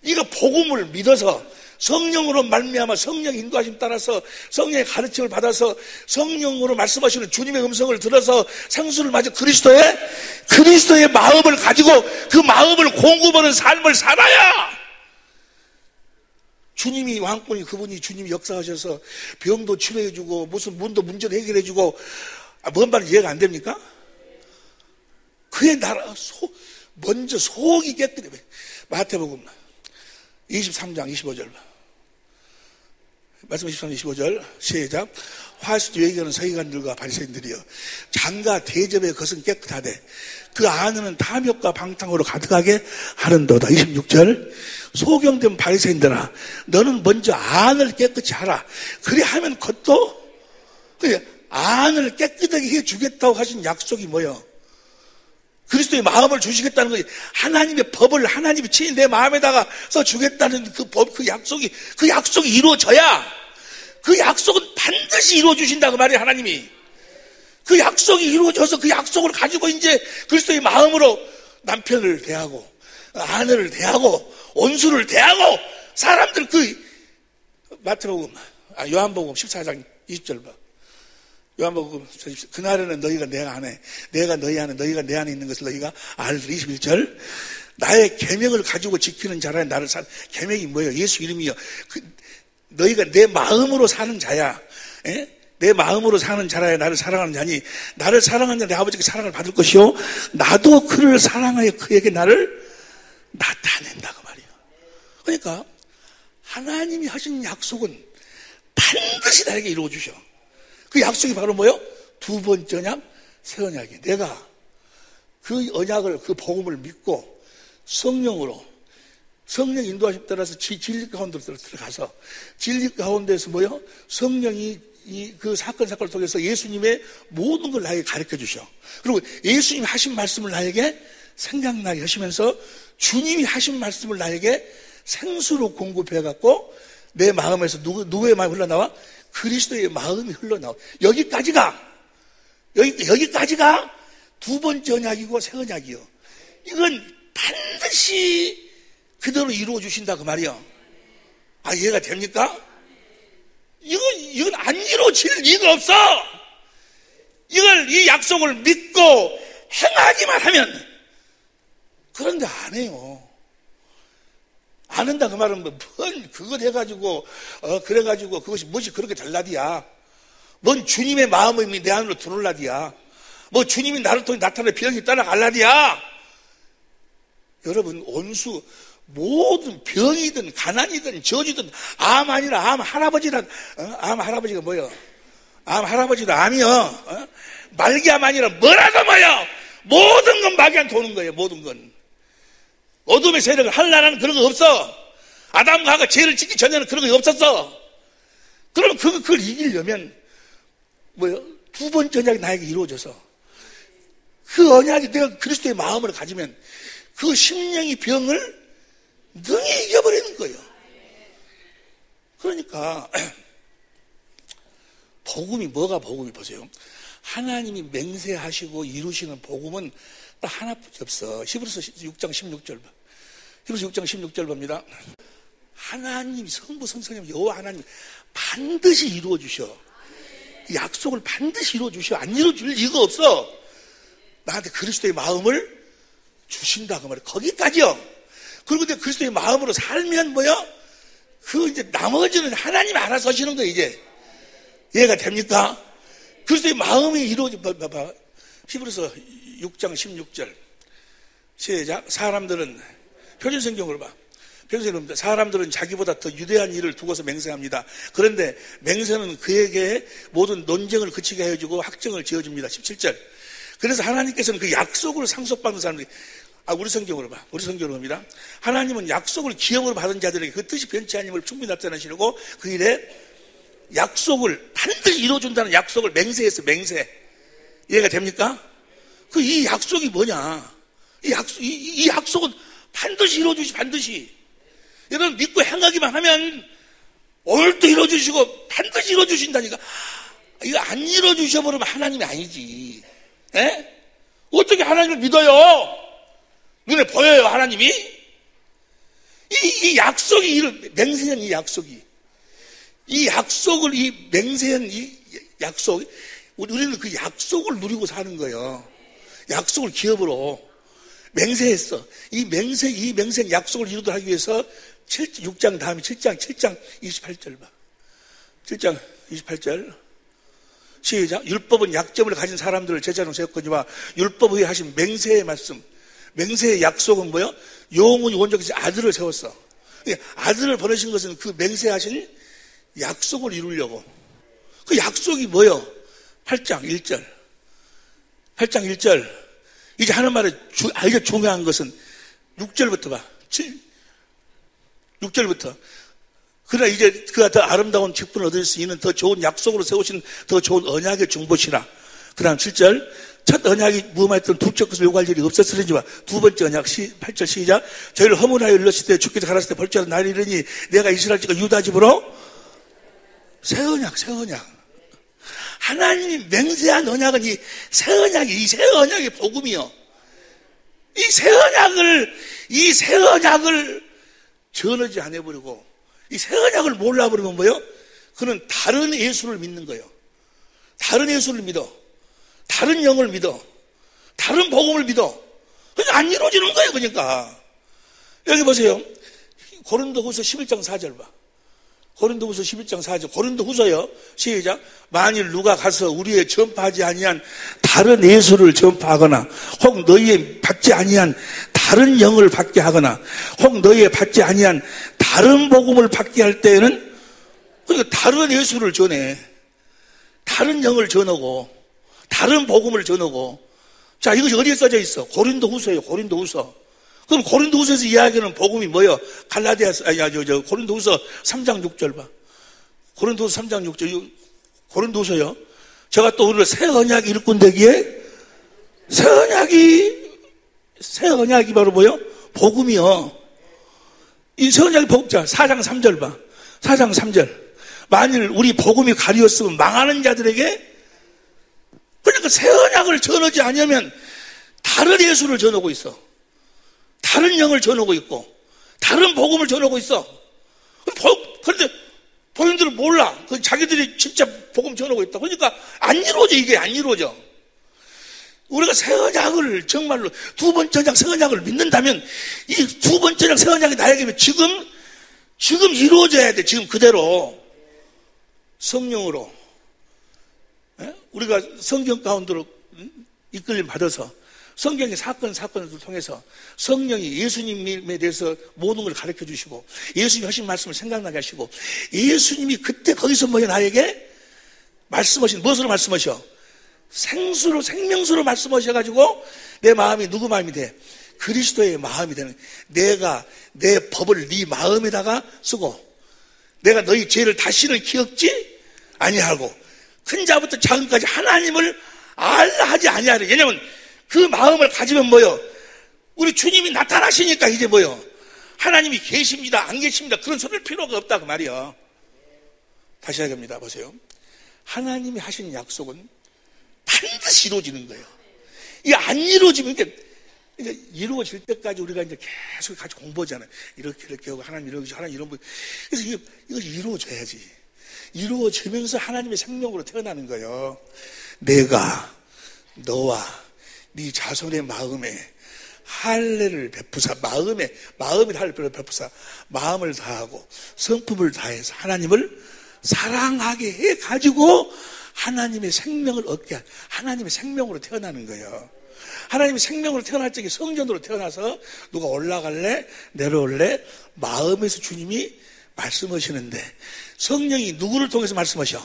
네가 복음을 믿어서 성령으로 말미암아 성령 인도하심 따라서 성령의 가르침을 받아서 성령으로 말씀하시는 주님의 음성을 들어서 생수를 맞아 그리스도의 마음을 가지고 그 마음을 공급하는 삶을 살아야 주님이 왕권이 그분이 주님이 역사하셔서 병도 치료해주고 무슨 문제도 해결해주고 뭔 말인지 이해가 안 됩니까? 그의 나라 먼저 속이 깨끗해. 마태복음 23장 25절 말씀 23장 25절 시작. 화수도 얘기하는 서기관들과 바리새인들이여 장과 대접의 것은 깨끗하되 그 안에는 탐욕과 방탕으로 가득하게 하는도다. 26절 소경된 바리새인들아 너는 먼저 안을 깨끗이 하라. 그래 하면 겉도 안을 깨끗하게 해주겠다고 하신 약속이 뭐예요? 그리스도의 마음을 주시겠다는 거지. 하나님의 법을 하나님이 친히 내 마음에다가 써주겠다는 그 법, 그 약속이 이루어져야 그 약속은 반드시 이루어주신다고 말이에요. 하나님이. 그 약속이 이루어져서 그 약속을 가지고 이제 그리스도의 마음으로 남편을 대하고 아내를 대하고 원수를 대하고 사람들 요한복음 14장 20절 봐. 요한복음 그날에는 너희가 내 안에, 내가 너희 안에, 너희가 내 안에 있는 것을 너희가 알리라. 21절. 나의 계명을 가지고 지키는 자라. 나를 계명이 뭐예요? 예수 이름이요. 너희가 내 마음으로 사는 자야. 에? 내 마음으로 사는 자라야 나를 사랑하는 자니, 나를 사랑하는 자 내 아버지께 사랑을 받을 것이요 나도 그를 사랑하여 그에게 나를 나타낸다고 말이에요. 그러니까 하나님이 하신 약속은 반드시 나에게 이루어주셔. 그 약속이 바로 뭐예요? 두 번째 언약, 새 언약이에요. 내가 그 언약을, 그 복음을 믿고 성령으로, 성령 인도하심 따라서 진리 가운데로 들어가서, 진리 가운데서 뭐예요? 성령이 그 사건을 통해서 예수님의 모든 걸 나에게 가르쳐 주셔. 그리고 예수님이 하신 말씀을 나에게 생각나게 하시면서 주님이 하신 말씀을 나에게 생수로 공급해갖고 내 마음에서 누구의 마음이 흘러나와? 그리스도의 마음이 흘러나와. 여기까지가 두 번째 언약이고 새 언약이요. 이건 반드시 그대로 이루어 주신다 그 말이요. 아, 이해가 됩니까? 이건 안 이루어질 리가 없어. 이 약속을 믿고 행하기만 하면. 그런데 안 해요. 안 한다 그 말은 뭔 그것 해가지고 그래가지고 그것이 무엇이 그렇게 잘나디야. 뭔 주님의 마음이 내 안으로 들어올라디야. 뭐 주님이 나를 통해 나타내 병이 따라갈라디야. 여러분, 온수 모든 병이든 가난이든 저주든 암 아니라 암 할아버지란 암 할아버지가 뭐요? 암 할아버지도 암이요. 말기암 아니라 뭐라도 뭐요? 모든 건 마귀한 도는 거예요. 모든 건. 어둠의 세력을 할 나라는 그런 거 없어. 아담과 하가 죄를 짓기 전에는 그런 거 없었어. 그러면 그걸 이기려면 뭐요? 두 번째 언약이 나에게 이루어져서 그 언약이 내가 그리스도의 마음을 가지면 그 심령의 병을 능히 이겨버리는 거예요. 그러니까 복음이 뭐가 복음이 보세요. 하나님이 맹세하시고 이루시는 복음은 딱 하나뿐이 없어. 히브리서 6장 16절 봐. 히브리서 6장 16절 봅니다. 하나님 성부 성성님 여호와 하나님 반드시 이루어 주셔. 약속을 반드시 이루어 주셔. 안 이루어 줄 리가 없어. 나한테 그리스도의 마음을 주신다 그 말이야. 거기까지요. 그리고 이제 그리스도의 마음으로 살면 뭐요? 이제 나머지는 하나님이 알아서 하시는 거예요, 이제. 이해가 됩니까? 그리스도의 마음이 이루어져, 봐봐. 히브리서 6장 16절. 시작. 사람들은, 표준성경으로 봐. 표준성경으로 사람들은 자기보다 더 유대한 일을 두고서 맹세합니다. 그런데 맹세는 그에게 모든 논쟁을 그치게 해주고 확정을 지어줍니다. 17절. 그래서 하나님께서는 그 약속을 상속받는 사람들이, 우리 성경으로 봐. 우리 성경으로 봅니다. 하나님은 약속을 기업으로 받은 자들에게 그 뜻이 변치 아님을 충분히 나타내시려고 그 일에 약속을 반드시 이루어준다는 약속을 맹세했어. 맹세. 이해가 됩니까? 이 약속이 뭐냐? 이 약속은 반드시 이루어주시. 반드시. 여러분 믿고 행하기만 하면 오늘도 이루어주시고 반드시 이루어주신다니까. 이거 안 이루어주셔버리면 하나님이 아니지. 에? 어떻게 하나님을 믿어요? 눈에 보여요, 하나님이? 이 약속이, 맹세한 이 약속이. 이 약속을, 이 맹세한 이 약속, 우리는 그 약속을 누리고 사는 거예요. 약속을 기업으로. 맹세했어. 이 맹세한 약속을 이루도록 하기 위해서 6장 다음에 7장 28절 봐. 7장 28절. 시작. 율법은 약점을 가진 사람들을 제자로 세웠거니와 율법 위에 하신 맹세의 말씀. 맹세의 약속은 뭐요? 영원히 원적이신 아들을 세웠어. 아들을 보내신 것은 그 맹세하신 약속을 이루려고. 그 약속이 뭐요? 8장 1절. 8장 1절. 이제 하는 말에 이제 중요한 것은 6절부터 봐. 6절부터. 그러나 이제 그가 더 아름다운 직분을 얻을 수 있는 더 좋은 약속으로 세우신 더 좋은 언약의 중보시라. 그 다음 7절. 첫 언약이 무음하였던 둘째 것을 요구할 일이 없었으리니와 두 번째 언약 8절 시작. 저희를 허물하여 일렀을 때 주께서 가라사대 때 벌처럼 날이 이르니 내가 이스라엘 집과 유다 집으로 새 언약. 하나님이 맹세한 언약은 이 새 언약의 복음이요. 이 새 언약을 전하지 안 해버리고 이 새 언약을 몰라버리면 뭐요? 그는 다른 예수를 믿는 거예요. 다른 예수를 믿어. 다른 영을 믿어. 다른 복음을 믿어. 그러니까 안 이루어지는 거예요. 그러니까. 여기 보세요. 고린도후서 11장 4절 봐. 고린도후서 11장 4절. 고린도후서요. 시작. 만일 누가 가서 우리의 전파하지 아니한 다른 예수를 전파하거나 혹 너희의 받지 아니한 다른 영을 받게 하거나 혹 너희의 받지 아니한 다른 복음을 받게 할 때에는 그러니까 다른 예수를 전해. 다른 영을 전하고 다른 복음을 전하고. 자, 이것이 어디에 써져 있어? 고린도후서예요. 고린도후서. 그럼 고린도후서에서 이야기하는 복음이 뭐예요? 고린도후서 3장 6절 봐. 고린도후서 3장 6절. 고린도후서요. 제가 또 오늘 새 언약 일꾼 되기에 새 언약이 바로 뭐예요? 복음이요. 이 새 언약이 복자 4장 3절 봐. 4장 3절. 만일 우리 복음이 가리웠으면 망하는 자들에게 그러니까 새 언약을 전하지 않으면 다른 예수를 전하고 있어. 다른 영을 전하고 있고 다른 복음을 전하고 있어. 그런데 본인들은 몰라. 자기들이 진짜 복음 전하고 있다. 그러니까 안 이루어져. 이게 안 이루어져. 우리가 새 언약을 정말로 두 번째 언약 새 언약을 믿는다면 이 두 번째 언약 새 언약이 나에게 지금 이루어져야 돼. 지금 그대로 성령으로 우리가 성경 가운데로 이끌림 받아서 성경의 사건을 통해서 성령이 예수님에 대해서 모든 걸 가르쳐 주시고 예수님이 하신 말씀을 생각나게 하시고 예수님이 그때 거기서 나에게 말씀하신 무엇으로 말씀하셔? 생명수로 말씀하셔가지고 내 마음이 누구 마음이 돼? 그리스도의 마음이 되는. 내가 내 법을 네 마음에다가 쓰고 내가 너희 죄를 다시는 기억지 아니하고 큰 자부터 작은까지 하나님을 알라 하지 아니하려. 왜냐면 그 마음을 가지면 뭐요? 우리 주님이 나타나시니까 이제 뭐요? 하나님이 계십니다 안 계십니다 그런 소리를 필요가 없다 그 말이요. 다시 하겠습니다. 보세요. 하나님이 하신 약속은 반드시 이루어지는 거예요. 이게 안 이루어지면 이제 이루어질 때까지 우리가 이제 계속 같이 공부하잖아요. 이렇게 하고 하나님 이렇게 하나님 이런 거. 그래서 이걸 이루어져야지. 이루어지면서 하나님의 생명으로 태어나는 거예요. 내가 너와 네 자손의 마음에 할례를 베푸사 마음이 할례를 베푸사 마음을 다하고 성품을 다해서 하나님을 사랑하게 해가지고 하나님의 생명을 얻게 하나님의 생명으로 태어나는 거예요. 하나님의 생명으로 태어날 적에 성전으로 태어나서 누가 올라갈래 내려올래 마음에서 주님이 말씀하시는데 성령이 누구를 통해서 말씀하셔?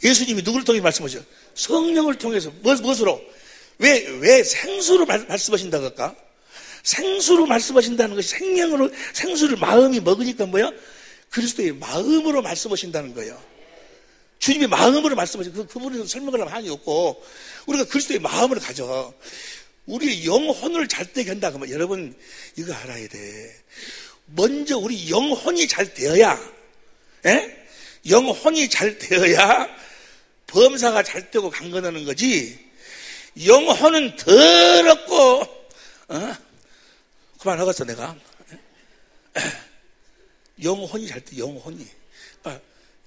예수님이 누구를 통해서 말씀하셔? 성령을 통해서 무엇으로? 왜 생수로 말씀하신다고 할까? 생수로 말씀하신다는 것이 생수를 마음이 먹으니까 뭐야? 그리스도의 마음으로 말씀하신다는 거예요. 주님의 마음으로 말씀하시고 그분에서 설명을 하면 한이 없고 우리가 그리스도의 마음을 가져. 우리의 영혼을 잘 되게 한다. 그러면 여러분 이거 알아야 돼. 먼저 우리 영혼이 잘 되어야 영혼이 잘 되어야 범사가 잘 되고 강건하는 거지. 영혼은 더럽고 그만하겠어 내가. 영혼이 잘 돼. 영혼이.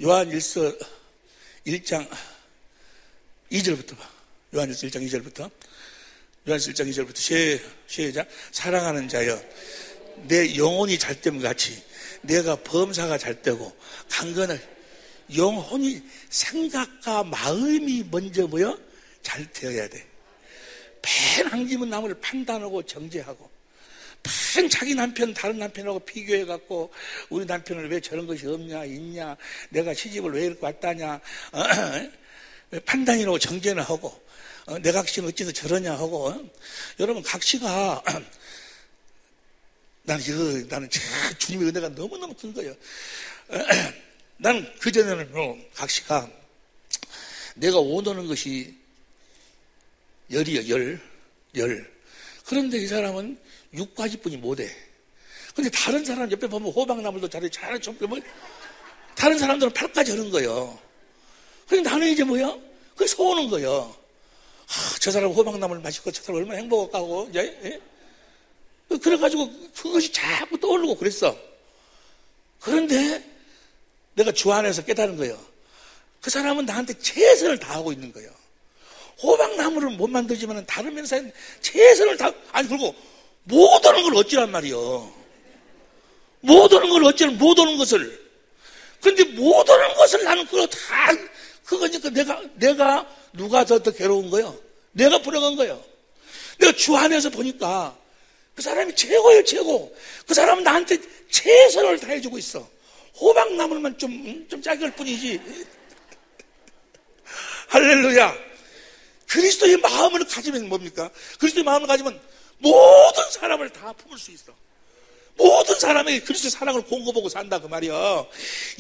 요한일서 1장 2절부터 봐. 요한일서 1장 2절부터. 요한일서 1장 2절부터 시작. 사랑하는 자여 내 영혼이 잘 됨 같이 내가 범사가 잘 되고 강건할 영혼이 생각과 마음이 먼저 뭐요? 잘 되어야 돼. 펜 앙지문 나무를 판단하고 정죄하고 펜 자기 남편 다른 남편하고 비교해갖고 우리 남편을 왜 저런 것이 없냐 있냐 내가 시집을 왜 이렇게 왔다냐 판단이라고 정죄는 하고 내 각시는 어째서 저러냐 하고 여러분 각시가 나는 주님의 은혜가 너무너무 큰 거예요. 나는 그전에는 각시가 내가 원하는 것이 열이요, 열. 그런데 이 사람은 6가지뿐이 못해. 근데 다른 사람 옆에 보면 호박나물도 잘해 좀 다른 사람들은 8가지 하는 거예요. 그런데 나는 이제 뭐야? 그게 서오는 거예요. 저 사람 호박나물 맛있고 저 사람 얼마나 행복하고 이제 그래가지고 그것이 자꾸 떠오르고 그랬어. 그런데 내가 주 안에서 깨달은 거예요. 그 사람은 나한테 최선을 다하고 있는 거예요. 호박나무를 못 만들지만 다른 면사에 최선을 아니, 그리고 못 오는 걸 어찌란 말이요. 못 오는 걸 어찌란, 못 오는 것을. 그런데 못 오는 것을 나는 그거니까 내가 누가 더 괴로운 거예요? 내가 불행한 거예요. 내가 주 안에서 보니까 그 사람이 최고예요, 최고. 그 사람은 나한테 최선을 다해주고 있어. 호박나무만 좀 작을 뿐이지. 할렐루야. 그리스도의 마음을 가지면 뭡니까? 그리스도의 마음을 가지면 모든 사람을 다 품을 수 있어. 모든 사람에게 그리스도의 사랑을 공급하고 산다 그 말이야.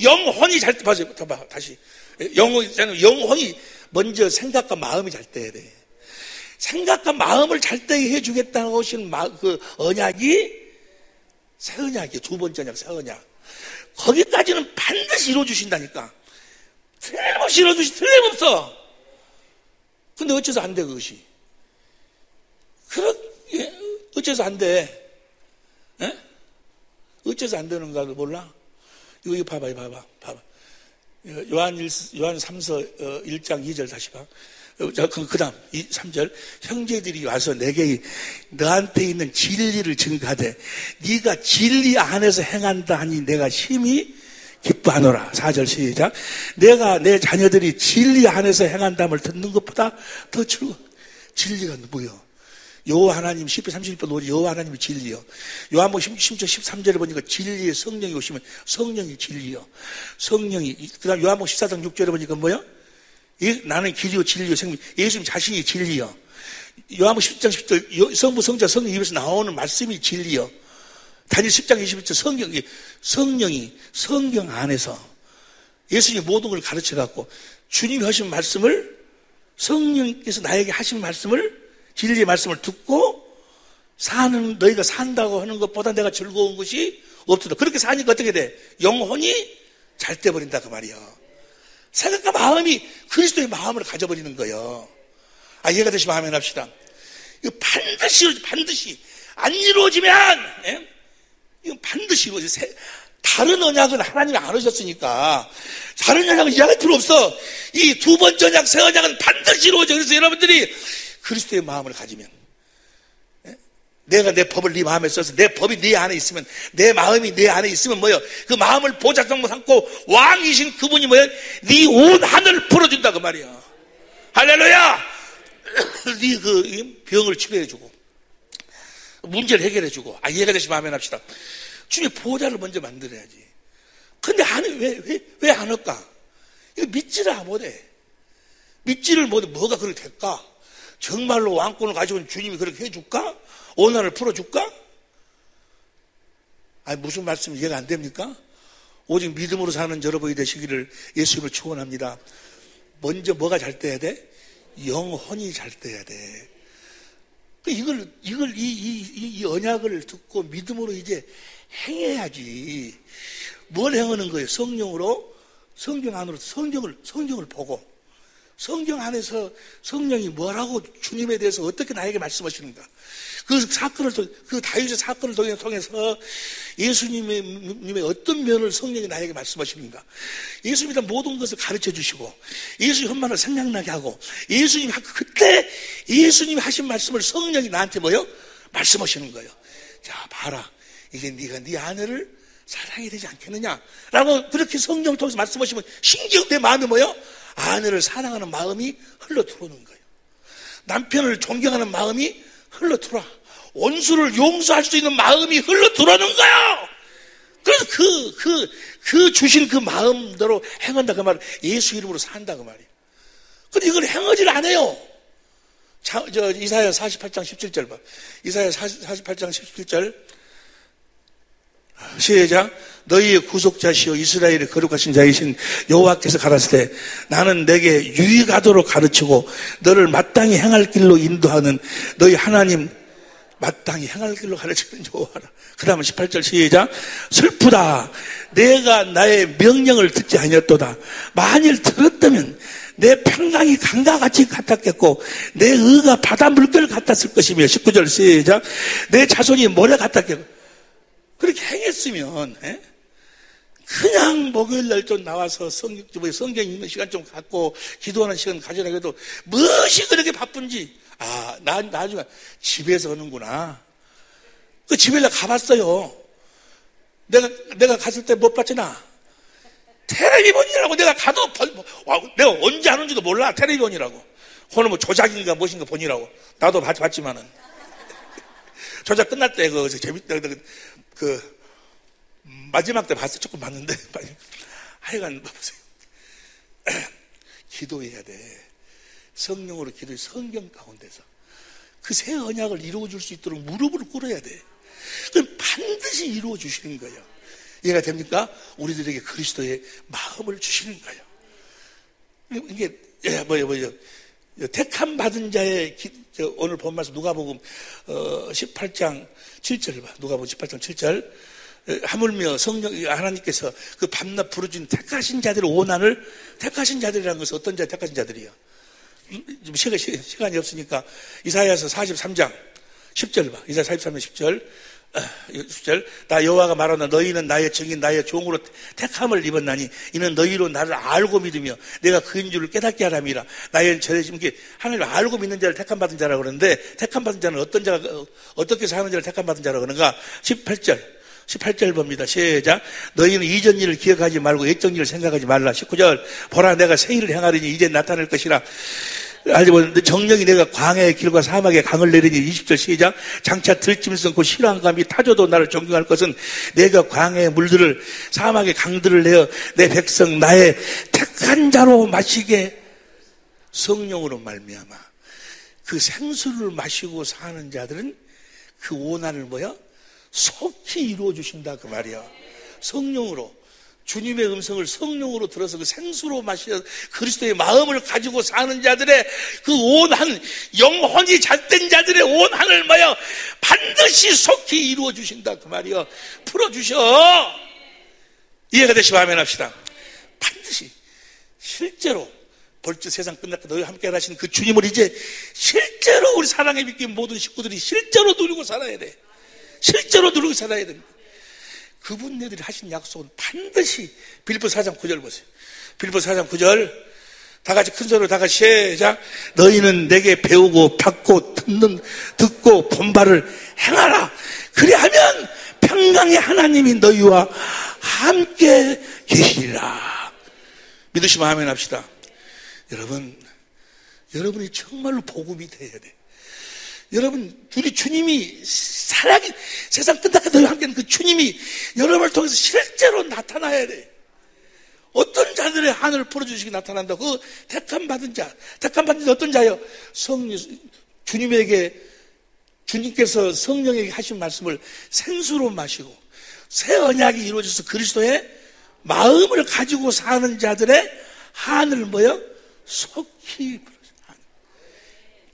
영혼이 잘 때, 봐봐, 다시. 영혼이 먼저 생각과 마음이 잘 때야 돼. 생각과 마음을 잘 때 해주겠다고 하신 그 언약이 새 언약이에요. 두 번째 언약, 새 언약. 거기까지는 반드시 이루어주신다니까. 틀림없이 틀림없어. 근데 어째서 안 돼, 그것이? 어째서 안 돼? 에? 어째서 안 되는가를 몰라? 이거 봐봐. 요한 3서 1장 2절 다시 봐. 그 다음 3절. 형제들이 와서 내게 너한테 있는 진리를 증가하되 네가 진리 안에서 행한다 하니 내가 심히 기뻐하노라. 4절 시작. 내가 내 자녀들이 진리 안에서 행한담을 듣는 것보다 더 즐거워. 진리가 뭐요? 여호와 하나님 10편 31편 오지 여호와 하나님이 진리요. 요한복음 10장 13절에 보니까 진리의 성령이 오시면 성령이 진리요. 성령이. 그 다음 요한복음 14장 6절에 보니까 뭐요? 나는 길이요 진리요 생명. 예수님 자신이 진리요. 요한복음 10장 10절 성부 성자 성령 입에서 나오는 말씀이 진리요. 다니엘 10장 21절 성령이 성경 안에서 예수님이 모든 걸 가르쳐갖고 주님이 하신 말씀을 성령께서 나에게 하신 말씀을 진리의 말씀을 듣고 사는 너희가 산다고 하는 것보다 내가 즐거운 것이 없도다. 그렇게 사니까 어떻게 돼? 영혼이 잘 돼버린다 그 말이야. 생각과 마음이 그리스도의 마음을 가져버리는 거예요. 이해가 되시면 아멘 합시다. 이거 반드시 안 이루어지면 이건 반드시 이루어져. 다른 언약은 하나님이 안 하셨으니까 다른 언약은 이야기할 필요 없어. 이 두 번째 언약, 새 언약은 반드시 이루어져. 그래서 여러분들이 그리스도의 마음을 가지면 내가 내 법을 네 마음에 써서 내 법이 네 안에 있으면 내 마음이 내 안에 있으면 뭐요? 그 마음을 보좌성모 삼고 왕이신 그분이 뭐요? 네 온 하늘을 풀어준다 그 말이야. 할렐루야. 네 그 병을 치료해주고 문제를 해결해주고. 이해가 되시면 아멘 합시다. 주님의 보좌를 먼저 만들어야지. 근데 왜 안 할까? 이거 믿지를 못해. 믿지를 못해. 뭐가 그렇게 될까? 정말로 왕권을 가지고 있는 주님이 그렇게 해줄까? 오난을 풀어줄까? 무슨 말씀 이해가 안 됩니까? 오직 믿음으로 사는 여러분이 되시기를 예수님을 축원합니다. 먼저 뭐가 잘 돼야 돼? 영혼이 잘 돼야 돼. 이 언약을 듣고 믿음으로 이제 행해야지. 뭘 행하는 거예요? 성령으로, 성경 안으로 성경을 보고, 성경 안에서 성령이 뭐라고 주님에 대해서 어떻게 나에게 말씀하시는가. 그 다윗의 사건을 통해서 예수님의 어떤 면을 성령이 나에게 말씀하시는가. 예수님에 대한 모든 것을 가르쳐 주시고, 예수님 험만을 생각나게 하고, 그때 예수님이 하신 말씀을 성령이 나한테 말씀하시는 거예요. 자, 봐라. 이게 네가 네 아내를 사랑해야 되지 않겠느냐? 라고 그렇게 성령을 통해서 말씀하시면 신기한 내 마음이 아내를 사랑하는 마음이 흘러 들어오는 거예요. 남편을 존경하는 마음이 흘러 들어와. 원수를 용서할 수 있는 마음이 흘러 들어오는 거예요. 그래서 그 주신 그 마음대로 행한다 그 말. 예수 이름으로 산다 그 말이에요. 근데 이걸 행하지를 않아요. 이사야 48장 17절 봐. 이사야 48장 17절 시작. 너희의 구속자시오 이스라엘의 거룩하신 자이신 여호와께서 가라사대 나는 내게 유익하도록 가르치고 너를 마땅히 행할 길로 인도하는 너희 하나님 마땅히 행할 길로 가르치는 여호와라. 그 다음에 18절 시작. 슬프다. 내가 나의 명령을 듣지 아니었도다. 만일 들었다면 내 평강이 강과 같이 같았겠고 내 의가 바다 물결 같았을 것이며 19절 시작. 내 자손이 모래 같았겠고. 그렇게 행했으면 그냥 목요일날 좀 나와서 성경 읽는 시간 좀 갖고 기도하는 시간 가져라 해도 무엇이 그렇게 바쁜지 나중에 집에서 하는구나. 그 집에 나 가봤어요. 내가 갔을 때 못 봤잖아. 텔레비전이라고 내가 가도 내가 언제 하는지도 몰라. 텔레비전이라고. 그거는 뭐 조작인가 무엇인가 보니라고. 나도 봤지만은 조작 끝날 때 재밌다. 마지막 때 봤어. 조금 봤는데 하여간 보세요. 기도해야 돼. 성령으로 기도해. 성경 가운데서 그 새 언약을 이루어줄 수 있도록 무릎을 꿇어야 돼. 그럼 반드시 이루어 주시는 거예요. 이해가 됩니까? 우리들에게 그리스도의 마음을 주시는 거예요. 이게 뭐예요? 택함 받은 자의 오늘 본 말씀 누가복음 18장 7절 봐. 누가복음 18장 7절. 하물며 성령 하나님께서 그 밤낮 부르짖는 택하신 자들의 오난을 택하신 자들이라는 것은 어떤 자 택하신 자들이요? 시간이 없으니까 이사야서 43장 10절 봐. 이사야 43장 10절. 나 여호와가 말하노라 너희는 나의 증인 나의 종으로 택함을 입었나니 이는 너희로 나를 알고 믿으며 내가 그인 줄을 깨닫게 하람이라. 나의 죄짐 하나님을 알고 믿는 자를 택함 받은 자라고 그러는데 택함 받은 자는 어떤 자가 어떻게 사는 자를 택함 받은 자라고 그러는가? 18절 봅니다. 시작. 너희는 이전 일을 기억하지 말고 옛적 일을 생각하지 말라. 19절. 보라 내가 새 일을 행하리니 이제 나타날 것이라. 알지보는 정령이 내가 광야의 길과 사막의 강을 내리니 20절 시작. 장차 들짐승 곧 싫어한 감이 타조도 나를 존경할 것은 내가 광야의 물들을 사막의 강들을 내어 내 백성 나의 택한 자로 마시게 성령으로 말미암아. 그 생수를 마시고 사는 자들은 그 오난을 속히 이루어 주신다 그 말이야. 성령으로 주님의 음성을 성령으로 들어서 그 생수로 마시는 그리스도의 마음을 가지고 사는 자들의 그 온한 영혼이 잣된 자들의 온한을 반드시 속히 이루어 주신다 그 말이야. 풀어주셔. 이해가 되시면 아멘 합시다. 반드시 실제로 벌써 세상 끝났다 너희 함께 하신 그 주님을 이제 실제로 우리 사랑에 믿긴 모든 식구들이 실제로 누리고 살아야 돼. 실제로 누리고 살아야 됩니다. 그분들이 하신 약속은 반드시 빌립보 4장 9절 보세요. 빌립보 4장 9절 다 같이 큰 소리로 다 같이 시작. 너희는 내게 배우고 받고 듣고 본 바를 행하라. 그리하면 평강의 하나님이 너희와 함께 계시리라. 믿으시면 아멘 합시다. 여러분이 정말로 복음이 돼야 돼. 여러분, 우리 주님이 살아계 세상 끝나게 너희와 함께하는 그 주님이 여러분을 통해서 실제로 나타나야 돼. 어떤 자들의 한을 풀어주시기 나타난다. 그 택함 받은 자 어떤 자요? 주님께서 성령에게 하신 말씀을 생수로 마시고 새 언약이 이루어져서 그리스도의 마음을 가지고 사는 자들의 한을 속히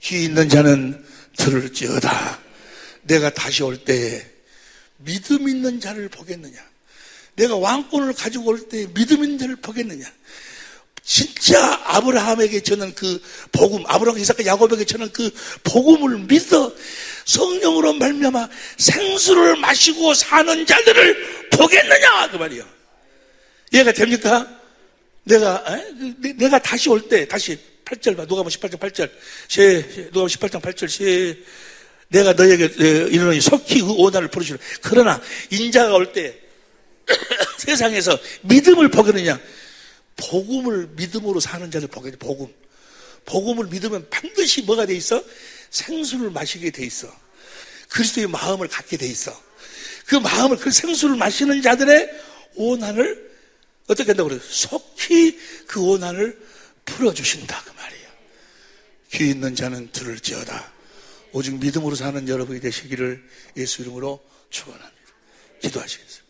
귀 있는 자는 들을지어다. 내가 다시 올 때에 믿음 있는 자를 보겠느냐. 내가 왕권을 가지고 올 때에 믿음 있는 자를 보겠느냐. 진짜 아브라함에게 저는 그 복음, 아브라함, 이삭과 야곱에게 저는 그 복음을 믿어 성령으로 말미암아 생수를 마시고 사는 자들을 보겠느냐 그 말이야. 이해가 됩니까? 내가 다시 올 때 다시 8절 봐. 누가복음 18장 8절. 누가복음 18장 8절. 내가 너에게 이르노니 속히 그 오난을 부르시라. 그러나 인자가 올 때 세상에서 믿음을 보겠느냐. 복음을 믿음으로 사는 자를 보겠느냐. 복음을 믿으면 반드시 뭐가 돼 있어? 생수를 마시게 돼 있어. 그리스도의 마음을 갖게 돼 있어. 그 마음을 그 생수를 마시는 자들의 오난을 어떻게 한다고 그래요? 속히 그 오난을 풀어주신다 그 말이에요. 귀 있는 자는 들을지어다. 오직 믿음으로 사는 여러분이 되시기를 예수 이름으로 축원합니다. 기도하시겠습니다.